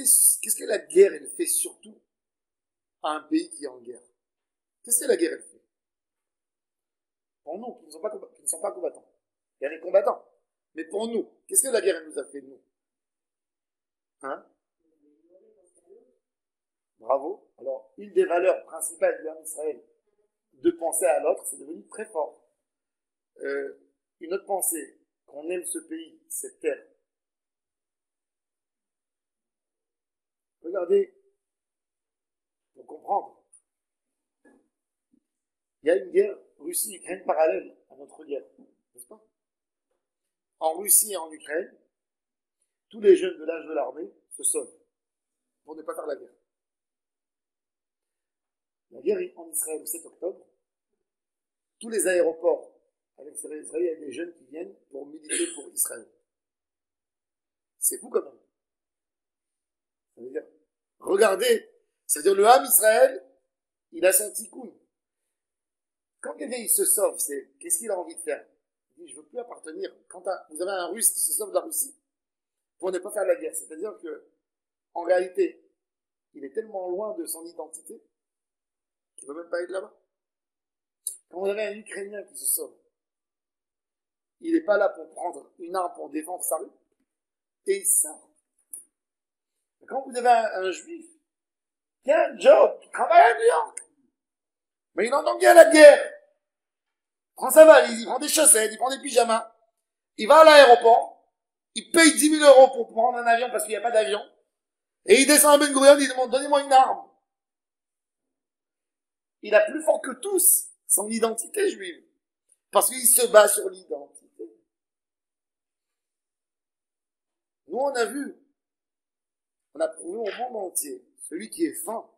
que la guerre, elle fait surtout à un pays qui est en guerre? Qu'est-ce que la guerre, elle fait? Pour nous, qui ne sont pas combattants. Il y a les combattants. Mais pour nous, qu'est-ce que la guerre, elle nous a fait, nous? Hein? Bravo. Alors, une des valeurs principales de l'Israël, de penser à l'autre, c'est devenu très fort. Une autre pensée, qu'on aime ce pays, cette terre. Regardez, pour comprendre, il y a une guerre Russie-Ukraine parallèle à notre guerre, n'est-ce pas? En Russie et en Ukraine, tous les jeunes de l'âge de l'armée se sauvent pour ne pas faire la guerre. La guerre en Israël le 7 octobre, tous les aéroports à l'extérieur d'Israël, il y a des jeunes qui viennent pour militer pour Israël. C'est fou quand même. Ça veut dire, regardez, c'est-à-dire le Ham Israël, il a son tikkun. Quand quelqu'un il se sauve, qu'est-ce qu'il a envie de faire? Il dit, je ne veux plus appartenir. Quand vous avez un Russe qui se sauve de la Russie pour ne pas faire la guerre, c'est-à-dire que, en réalité, il est tellement loin de son identité qu'il ne veut même pas être là-bas. Quand vous avez un Ukrainien qui se sauve, il n'est pas là pour prendre une arme pour défendre sa rue, et il sort. Quand vous avez un Juif qui a un job, qui travaille à New York, mais il entend bien la guerre, il prend sa valise, il prend des chaussettes, il prend des pyjamas, il va à l'aéroport, il paye 10 000 euros pour prendre un avion parce qu'il n'y a pas d'avion, et il descend à Ben Gurion, il demande, donnez-moi une arme. Il a plus fort que tous son identité juive, parce qu'il se bat sur l'identité. Nous, on a vu, on a prouvé au monde entier, celui qui est fin,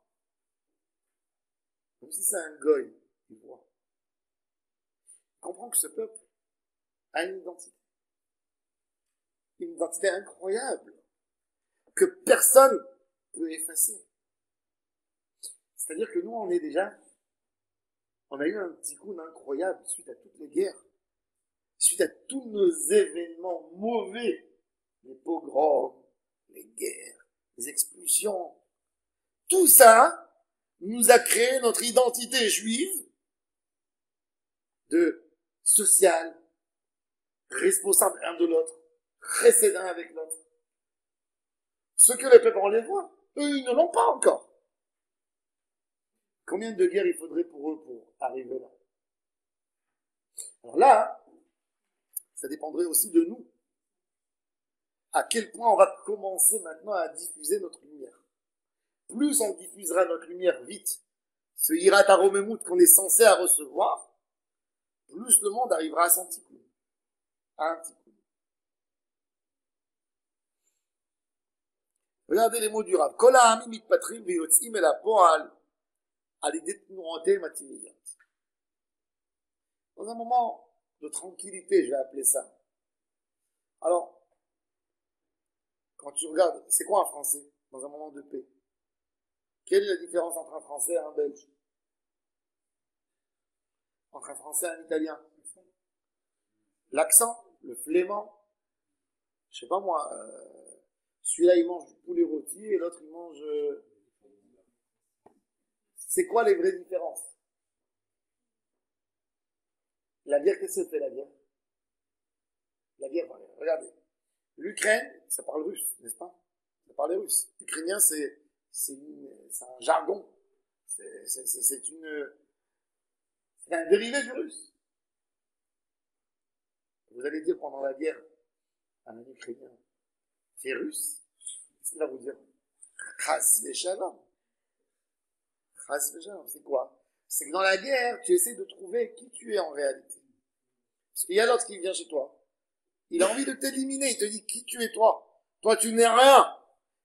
même si c'est un goy, il voit. Il comprend que ce peuple a une identité incroyable, que personne peut effacer. C'est-à-dire que nous, on a eu un petit coup incroyable suite à toutes les guerres, suite à tous nos événements mauvais, les pogroms, les guerres, les expulsions. Tout ça nous a créé notre identité juive de social, responsable l'un de l'autre, précédent avec l'autre. Ce que les peuples, on les voit, eux, ils ne l'ont pas encore. Combien de guerres il faudrait pour eux pour arriver là? Alors là, ça dépendrait aussi de nous. À quel point on va commencer maintenant à diffuser notre lumière. Plus on diffusera notre lumière vite, ce hirat aromemout qu'on est censé à recevoir, plus le monde arrivera à son tikkun. À un tikkun. Regardez les mots du Rav. Kol ha'amim mitpatrim veyotzim el ha'po'al al yedei tnurotem hatimiyot. Dans un moment de tranquillité, je vais appeler ça. Alors, quand tu regardes, c'est quoi un Français dans un moment de paix? Quelle est la différence entre un Français et un Belge? Entre un Français et un Italien? L'accent, le flément. Je sais pas moi, celui-là il mange du poulet rôti et l'autre il mange... C'est quoi les vraies différences? La bière, qu'est-ce que c'est la bière? La bière, regardez. L'Ukraine, ça parle russe, n'est-ce pas? Ça parle russe. L'ukrainien, c'est un jargon. C'est un dérivé du russe. Vous allez dire pendant la guerre à un Ukrainien, c'est russe. Qu'est-ce qu'il va vous dire? Chas v'shalom. Chas v'shalom, c'est quoi? C'est que dans la guerre, tu essaies de trouver qui tu es en réalité. Parce qu'il y a l'autre qui vient chez toi. Il a envie de t'éliminer. Il te dit qui tu es toi. Toi, tu n'es rien.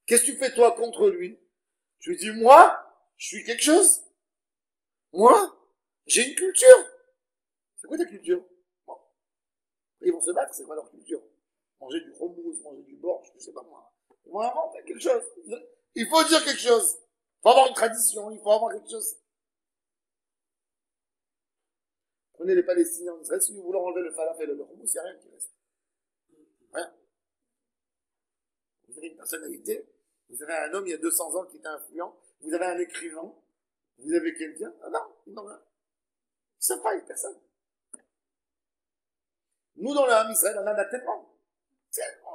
Qu'est-ce que tu fais toi contre lui? Tu lui dis, moi, je suis quelque chose. Moi, j'ai une culture. C'est quoi ta culture? Bon. Ils vont se battre, c'est quoi leur culture? Manger du houmous, manger du borsch, je sais pas moi. Ils vont inventer quelque chose. Il faut dire quelque chose. Il faut avoir une tradition, il faut avoir quelque chose. Prenez les Palestiniens en Israël, si vous voulez enlever le falafel et le houmous, il n'y a rien qui reste. Rien. Vous avez une personnalité, vous avez un homme il y a 200 ans qui était influent, vous avez un écrivain, vous avez quelqu'un, ah non, ils n'ont rien. Ils ne savent pas, il n'y a personne. Nous, dans le Ham Israël, on en a tellement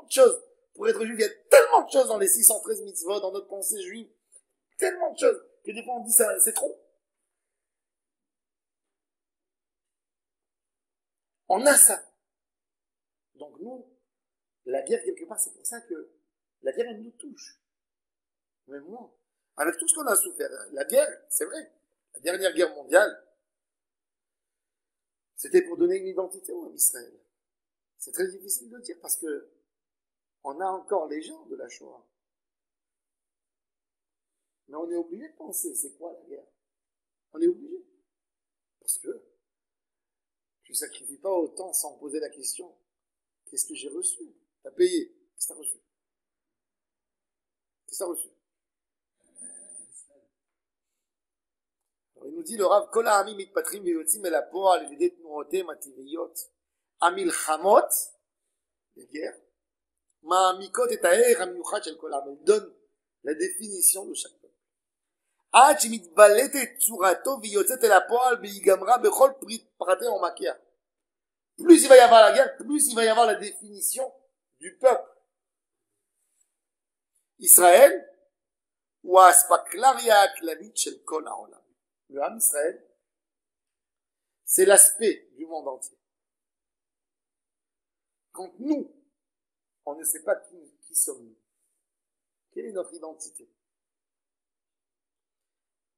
de choses. Pour être juif, il y a tellement de choses dans les 613 mitzvot, dans notre pensée juive, tellement de choses, que des fois on dit ça, c'est trop. On a ça. Donc nous, La guerre, quelque part, c'est pour ça que la guerre, elle nous touche. Même moi. Avec tout ce qu'on a souffert. La guerre, c'est vrai. La dernière guerre mondiale, c'était pour donner une identité à Israël. C'est très difficile de dire parce que on a encore les gens de la Shoah. Mais on est obligé de penser, c'est quoi la guerre? On est obligé. Parce que tu ne sacrifies pas autant sans poser la question, qu'est-ce que j'ai reçu? T'as payé, qu'est-ce que t'as reçu? Qu'est-ce que t'as reçu? Alors, il nous dit le Rav, Kol ha'amim mitpatrim veyotzim el ha'po'al al yedei tnuotem hativiyot hamilchamot, les guerres, ma'amikot et ha'erech hamiuchad shel kol ha'am. Il donne la définition de chaque peuple. עד שמתבלטת צורתו ויוצאת אל הפועל והיגמרה בכל פרטי עומקיה. Plus il va y avoir la guerre, plus il va y avoir la définition du peuple. Israël, ou האספקלריה הכללית של כל העולם. Le Ham Israël, c'est l'aspect du monde entier. Quand nous, on ne sait pas qui sommes-nous, quelle est notre identité?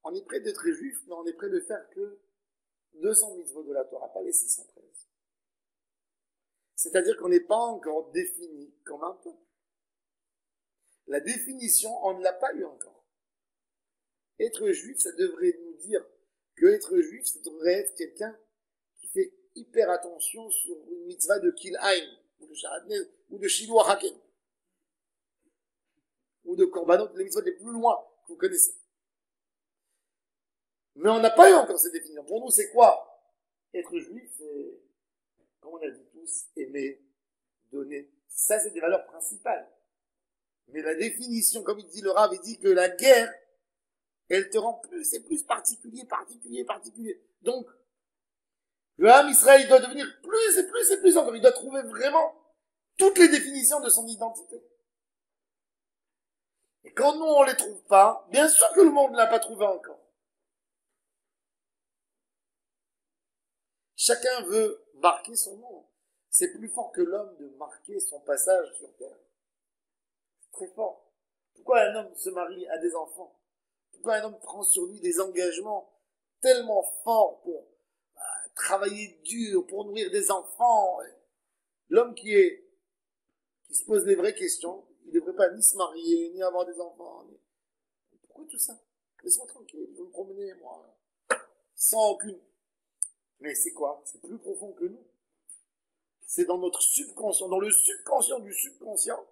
On est prêt d'être juif, mais on est prêt de faire que 200 mitzvot de la Torah, pas les 613. C'est-à-dire qu'on n'est pas encore défini comme un peuple. La définition, on ne l'a pas eu encore. Être juif, ça devrait nous dire que être juif, ça devrait être quelqu'un qui fait hyper attention sur une mitzvah de Kil'ain, ou de Sharadnez, ou de Shilu Haken, ou de Korbanot, les mitzvahs les plus loin que vous connaissez. Mais on n'a pas eu encore cette définition. Pour nous, c'est quoi? Être juif, c'est, comme on a dit tous, aimer, donner. Ça, c'est des valeurs principales. Mais la définition, comme il dit le Rav, il dit que la guerre, elle te rend plus et plus particulier. Donc, le Ham Israël doit devenir plus encore. Il doit trouver vraiment toutes les définitions de son identité. Et quand nous, on les trouve pas, bien sûr que le monde ne l'a pas trouvé encore. Chacun veut marquer son nom. C'est plus fort que l'homme de marquer son passage sur terre. C'est très fort. Pourquoi un homme se marie, a des enfants? Pourquoi un homme prend sur lui des engagements tellement forts pour travailler dur, pour nourrir des enfants? L'homme qui se pose les vraies questions, il ne devrait pas ni se marier, ni avoir des enfants. Pourquoi tout ça? Laisse-moi tranquille, je vais me promener, moi, sans aucune. Mais c'est quoi? C'est plus profond que nous. C'est dans notre subconscient, dans le subconscient du subconscient,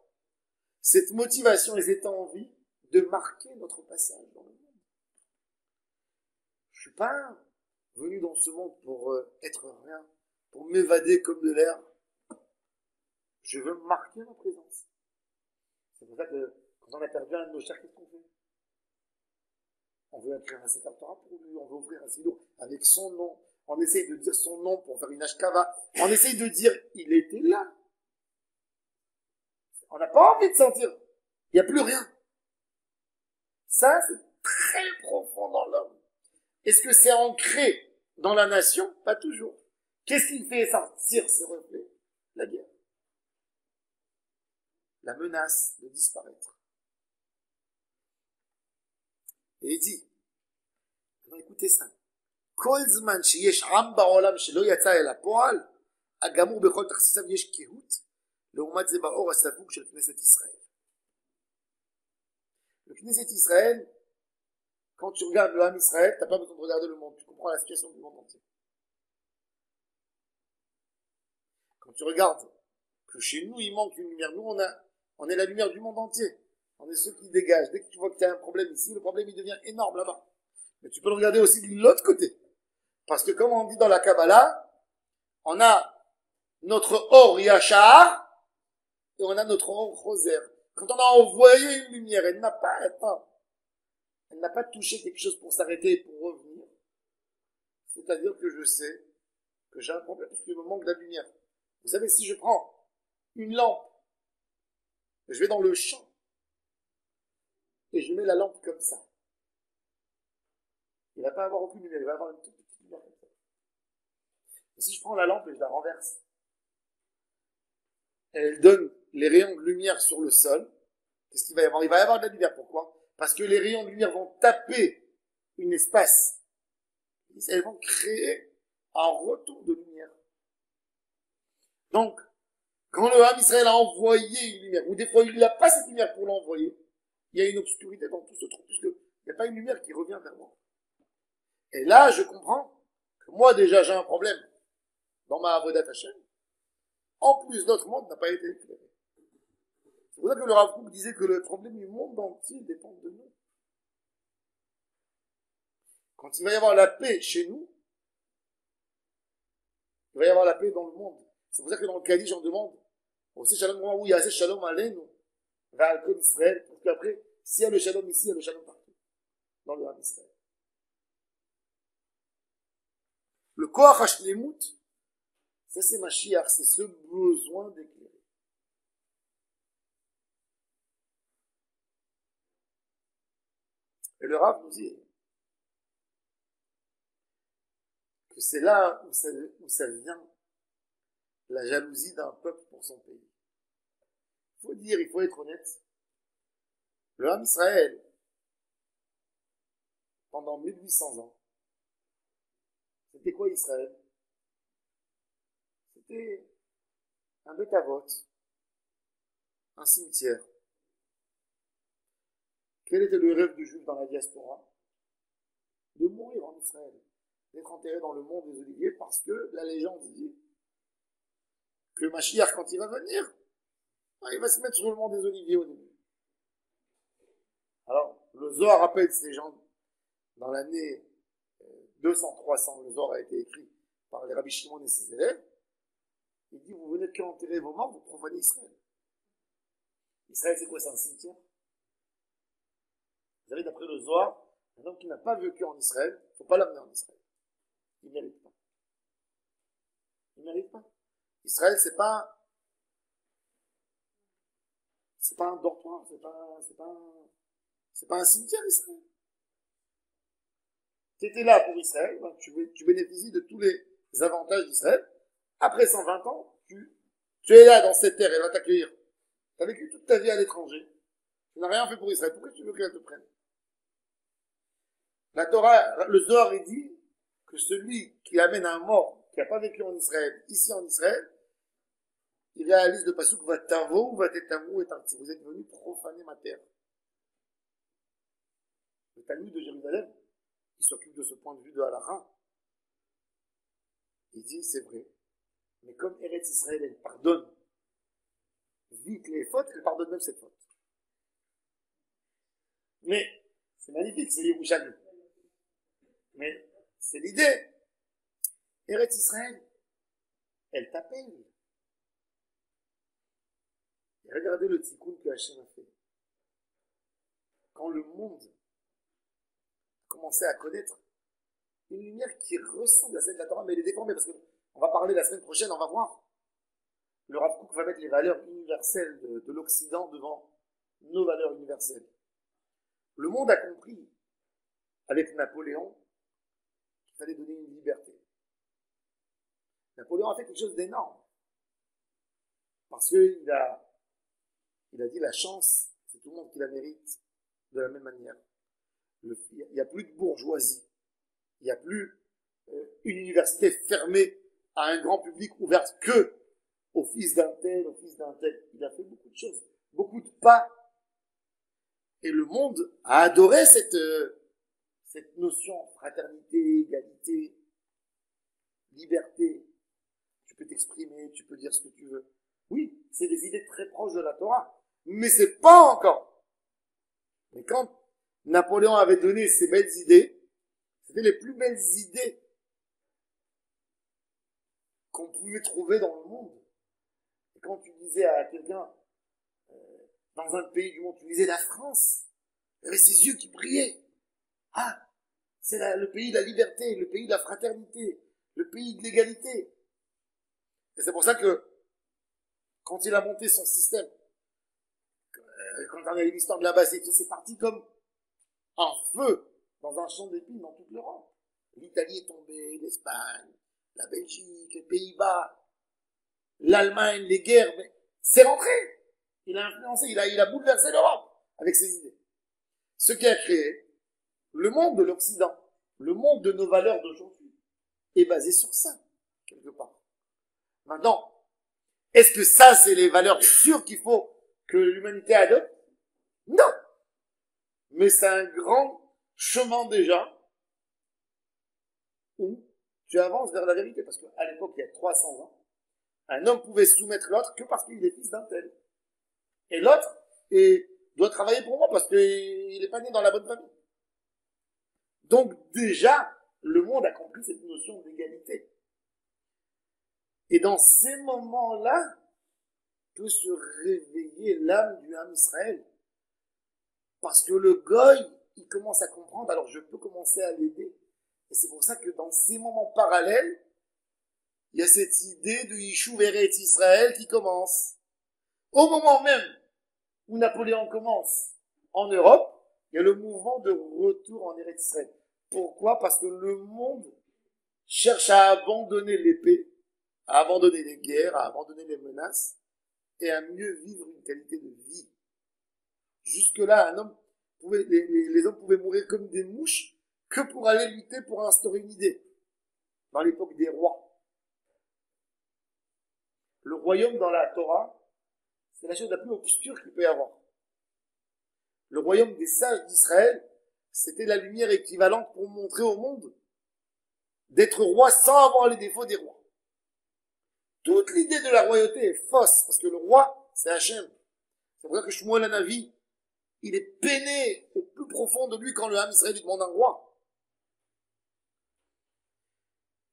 cette motivation et cette envie de marquer notre passage dans le monde. Je suis pas venu dans ce monde pour être rien, pour m'évader comme de l'air. Je veux marquer ma présence. C'est pour ça que quand on a perdu un de nos chers, qu'est-ce qu'on fait? On veut écrire un Sefer Torah pour lui, on veut ouvrir un silo avec son nom. On essaye de dire son nom pour faire une ashkava. On essaye de dire, il était là. On n'a pas envie de sentir. Il n'y a plus rien. Ça, c'est très profond dans l'homme. Est-ce que c'est ancré dans la nation? Pas toujours. Qu'est-ce qui fait sortir ces reflets? La guerre. La menace de disparaître. Et il dit, écoutez ça. כל זמן שיש עם בעולם שלא יצא אל הפועל, הגמור בכל תכסיסיו יש קהות, לעומת זה באור הספוג של כנסת ישראל. Le Knesset Israël, quand tu regardes le Ham Israël, tu n'as pas besoin de regarder le monde, tu comprends la situation du monde entier. Quand tu regardes que chez nous, il manque une lumière, nous, on est la lumière du monde entier. On est ceux qui dégagent. Dès que tu vois que tu as un problème ici, le problème il devient énorme là-bas. Mais tu peux le regarder aussi de l'autre côté. Parce que comme on dit dans la Kabbalah, on a notre Or Yachar et on a notre Or Choser. Quand on a envoyé une lumière, elle n'a pas touché quelque chose pour s'arrêter et pour revenir. C'est-à-dire que je sais que j'ai un problème parce qu'il me manque de la lumière. Vous savez, si je prends une lampe, je vais dans le champ et je mets la lampe comme ça, il ne va pas avoir aucune lumière, il va avoir une toute petite lumière comme ça. Et si je prends la lampe et je la renverse, elle donne les rayons de lumière sur le sol, qu'est-ce qu'il va y avoir? Il va y avoir de la lumière. Pourquoi? Parce que les rayons de lumière vont taper une espace. Elles vont créer un retour de lumière. Donc, quand le Ham Israël a envoyé une lumière, ou des fois il n'a pas cette lumière pour l'envoyer, il y a une obscurité dans tout ce truc, puisqu'il n'y a pas une lumière qui revient vers moi. Et là, je comprends que moi déjà j'ai un problème dans ma Avodat Hashem. En plus, notre monde n'a pas été éclairé. C'est pour ça que le Rav Kook disait que le problème du monde entier dépend de nous. Quand il va y avoir la paix chez nous, il va y avoir la paix dans le monde. C'est pour ça que dans le Kaddish, on demande aussi Shalom, où il y a assez Shalom Aleinu, vers le Kol Israël, parce qu'après, s'il y a le Shalom ici, il y a le Shalom partout, dans le Ham Israël. Le Koach HaShlemut, ça c'est Mashiach, c'est ce besoin d'éclairer. Et le Rav nous dit que c'est là où ça vient la jalousie d'un peuple pour son pays. Il faut être honnête. Le Ham Israël, pendant 1800 ans, c'était quoi Israël? C'était un bête à vote, un cimetière. Quel était le rêve du juif dans la diaspora? De mourir en Israël, d'être enterré dans le mont des Oliviers, parce que la légende dit que Mashiach, quand il va venir, il va se mettre sur le mont des Oliviers au début. Alors, le Zohar rappelle ces gens dans l'année 200-300, le Zohar a été écrit par les Rabbi Shimon et ses élèves. Il dit, vous venez qu'enterrer vos morts, vous profanez Israël. Israël, c'est quoi? C'est un cimetière. Vous savez, d'après le Zohar, un homme qui n'a pas vécu en Israël, il ne faut pas l'amener en Israël. Il ne mérite pas. Il ne mérite pas. Israël, c'est pas un dortoir, c'est pas un cimetière, Israël. Tu étais là pour Israël, ben tu bénéficies de tous les avantages d'Israël. Après 120 ans, tu es là dans cette terre, elle va t'accueillir. Tu as vécu toute ta vie à l'étranger. Tu n'as rien fait pour Israël. Pourquoi tu veux qu'elle te prenne? La Torah, le Zohar, il dit que celui qui amène un mort qui n'a pas vécu en Israël, ici en Israël, il réalise le pasuk va tavo, va tetamou et tarti. Vous êtes venus profaner ma terre. Le Talmud de Jérusalem, il s'occupe de ce point de vue de Halakha. Il dit, c'est vrai. Mais comme Eretz Israël, elle pardonne vite les fautes, elle pardonne même cette faute. Mais, c'est magnifique, c'est Yerushalmi. Mais, c'est l'idée. Eretz Israël, elle t'appelle. Et regardez le tikkun que Hachem a fait. Quand le monde a commencé à connaître une lumière qui ressemble à celle de la Torah, mais elle est déformée, parce qu'on va parler la semaine prochaine, on va voir. Le Rav Kook va mettre les valeurs universelles de l'Occident devant nos valeurs universelles. Le monde a compris, avec Napoléon, qu'il fallait donner une liberté. Napoléon a fait quelque chose d'énorme. Parce qu'il a dit la chance, c'est tout le monde qui la mérite de la même manière. Il n'y a plus de bourgeoisie. Il n'y a plus une université fermée à un grand public, ouverte que au fils d'un tel, au fils d'un tel. Il a fait beaucoup de choses, beaucoup de pas. Et le monde a adoré cette notion fraternité, égalité, liberté. Tu peux t'exprimer, tu peux dire ce que tu veux. Oui, c'est des idées très proches de la Torah, mais c'est pas encore. Mais quand Napoléon avait donné ces belles idées, c'était les plus belles idées qu'on pouvait trouver dans le monde. Et quand tu disais à quelqu'un, dans un pays du monde, tu disais la France, il y avait ses yeux qui brillaient. Ah, c'est le pays de la liberté, le pays de la fraternité, le pays de l'égalité. Et c'est pour ça que, quand il a monté son système, quand on a eu l'histoire de la basse, c'est parti comme un feu dans un champ d'épines dans toute l'Europe. L'Italie est tombée, l'Espagne, la Belgique, les Pays-Bas, l'Allemagne, les guerres, mais c'est rentré. Il a influencé, il a bouleversé l'Europe avec ses idées. Ce qui a créé le monde de l'Occident, le monde de nos valeurs d'aujourd'hui, est basé sur ça, quelque part. Maintenant, est-ce que ça, c'est les valeurs sûres qu'il faut que l'humanité adopte? Non. Mais c'est un grand chemin déjà où tu avances vers la vérité. Parce qu'à l'époque, il y a 300 ans, un homme pouvait soumettre l'autre que parce qu'il est fils d'un tel. Et l'autre doit travailler pour moi parce qu'il n'est pas né dans la bonne famille. Donc déjà, le monde a compris cette notion d'égalité. Et dans ces moments-là, peut se réveiller l'âme du Ham Israël. Parce que le goy, il commence à comprendre, alors je peux commencer à l'aider. Et c'est pour ça que dans ces moments parallèles, il y a cette idée de Yishuv Eretz Israël qui commence. Au moment même où Napoléon commence en Europe, il y a le mouvement de retour en Eretz Israël. Pourquoi? Parce que le monde cherche à abandonner l'épée, à abandonner les guerres, à abandonner les menaces, et à mieux vivre une qualité de vie. Jusque-là, les hommes pouvaient mourir comme des mouches que pour aller lutter pour instaurer une idée. Dans l'époque des rois. Le royaume dans la Torah, c'est la chose la plus obscure qu'il peut y avoir. Le royaume des sages d'Israël, c'était la lumière équivalente pour montrer au monde d'être roi sans avoir les défauts des rois. Toute l'idée de la royauté est fausse, parce que le roi, c'est Hachem. C'est pour ça que Shmuel Hanavi, il est peiné au plus profond de lui quand le Ham Israël lui demande un roi.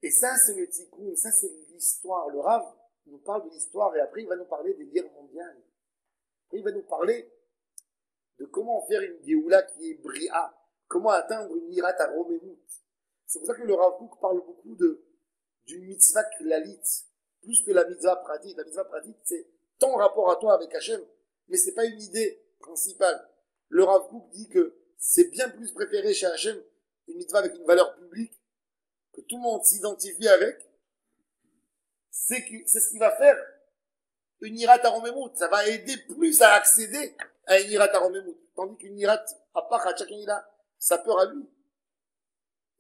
Et ça, c'est le tikkun, ça, c'est l'histoire. Le Rav nous parle de l'histoire et après, il va nous parler des guerres mondiales. Après, il va nous parler de comment faire une Géoula qui est bria, comment atteindre une Hirat Aromemut. C'est pour ça que le Rav Kook parle beaucoup d'une mitzvah klalit, plus que la mitzvah pratique. La mitzvah pratique, c'est ton rapport à toi avec Hachem, mais c'est pas une idée principale. Le Rav Kook dit que c'est bien plus préféré chez Hachem une mitzvah avec une valeur publique, que tout le monde s'identifie avec, c'est ce qui va faire une Hirat Aromemut. Ça va aider plus à accéder à une Hirat Aromemut. Tandis qu'une Hirat, à part à chacun il a sa peur à lui.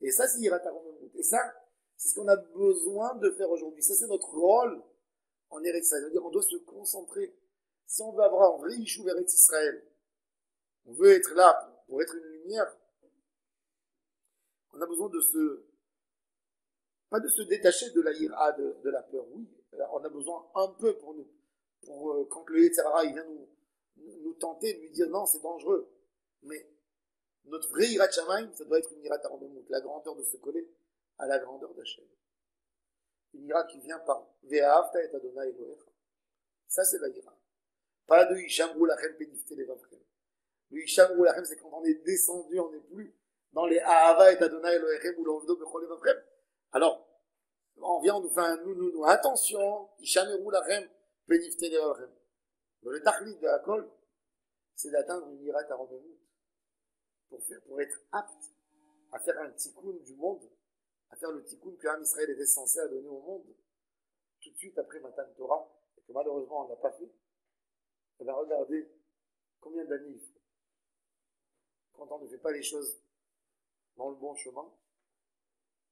Et ça, c'est Hirat Aromemut. Et ça, c'est ce qu'on a besoin de faire aujourd'hui. Ça, c'est notre rôle en Eretz Israël. C'est-à-dire, on doit se concentrer. Si on veut avoir un vrai Yishuv Eretz Israël, on veut être là pour être une lumière, on a besoin pas de se détacher de la ira, de la peur, oui. On a besoin un peu pour nous. Quand le Yetzirah, il vient nous tenter, de lui dire non, c'est dangereux. Mais notre vrai Hirat Shamayim, ça doit être une Hirat Aromemut, la grandeur de se coller à la grandeur d'Hachem. Une ira qui vient par Ve'ahavta et Adonai Elohecha. Ça, c'est la ira. Pas de Hishamru Lachem Penifte Levavchem. Le Hishamru Lachem, c'est quand on est descendu, on n'est plus dans les Ahava et Adonai Elohechem ou l'Ovdo Bechol Levavchem. Alors, on vient, on nous fait un nous. Attention, Hishamru Lachem Penifte Levavchem. Le Tachlit de Hakol, c'est d'atteindre une ira Aromemut. Pour être apte à faire un tikkun du monde, à faire le tikkun que Ham Israël était censé à donner au monde, tout de suite après Matan Torah, et que malheureusement on n'a pas fait, on va regarder combien d'années il faut. Quand on ne fait pas les choses dans le bon chemin.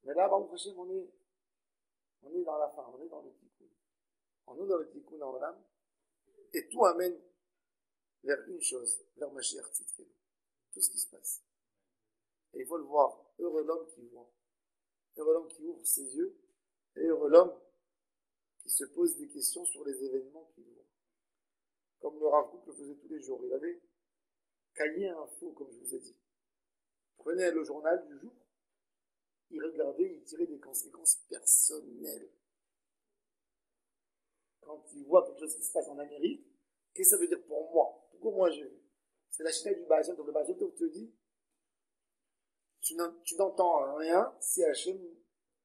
Mais là, Baruch Hashem, on est dans la fin, on est dans le tikkun. On est dans le tikkun en l'âme, et tout amène vers une chose, vers Mashiach Tzidkenu. Tout ce qui se passe. Et il faut le voir. Heureux l'homme qui voit. Heureux l'homme qui ouvre ses yeux. Et heureux l'homme qui se pose des questions sur les événements qu'il voit. Comme le Rav Kook le faisait tous les jours. Il avait cahier info, comme je vous ai dit. Il prenait le journal du jour. Il regardait, il tirait des conséquences personnelles. Quand il voit quelque chose qui se passe en Amérique, qu'est-ce que ça veut dire pour moi? Pourquoi moi j'ai vu? C'est la chita du Baal Shem Tov. Le Baal Shem Tov te dit, tu n'entends rien si Hachem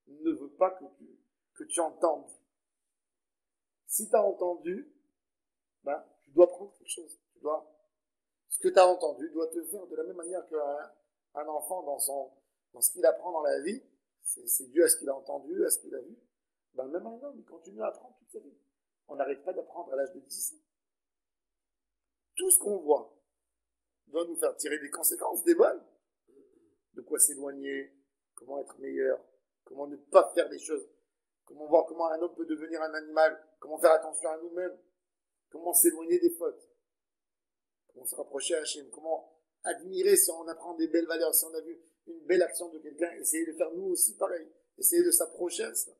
ne veut pas que tu entendes. Si tu as entendu, tu dois prendre quelque chose. Ce que tu as entendu doit te faire de la même manière qu'un enfant dans ce qu'il apprend dans la vie. C'est dû à ce qu'il a entendu, à ce qu'il a vu. Même un homme, il continue à apprendre toute sa vie. On n'arrête pas d'apprendre à l'âge de 10 ans. tout ce qu'on voit doit nous faire tirer des conséquences, des bonnes. De quoi s'éloigner, comment être meilleur, comment ne pas faire des choses, comment voir comment un homme peut devenir un animal, comment faire attention à nous-mêmes, comment s'éloigner des fautes, comment se rapprocher à Hachem, comment admirer si on apprend des belles valeurs, si on a vu une belle action de quelqu'un, essayer de faire nous aussi pareil, essayer de s'approcher à ça.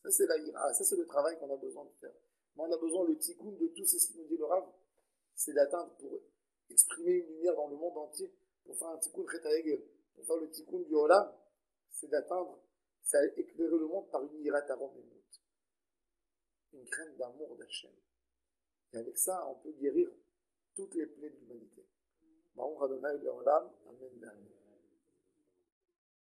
Ça c'est la ira, ça c'est le travail qu'on a besoin de faire. Mais on a besoin, le tikkun de tout, c'est ce qu'il nous dit le Rav, c'est d'atteindre pour exprimer une lumière dans le monde entier, pour faire un tikkun Chet Hegel, pour faire le tikkun du Olam, c'est d'atteindre, c'est éclairer le monde par une ira taromemut, une crainte d'amour d'Hachem. Et avec ça, on peut guérir toutes les plaies de l'humanité. Baruch Adonai Leolam, Amen.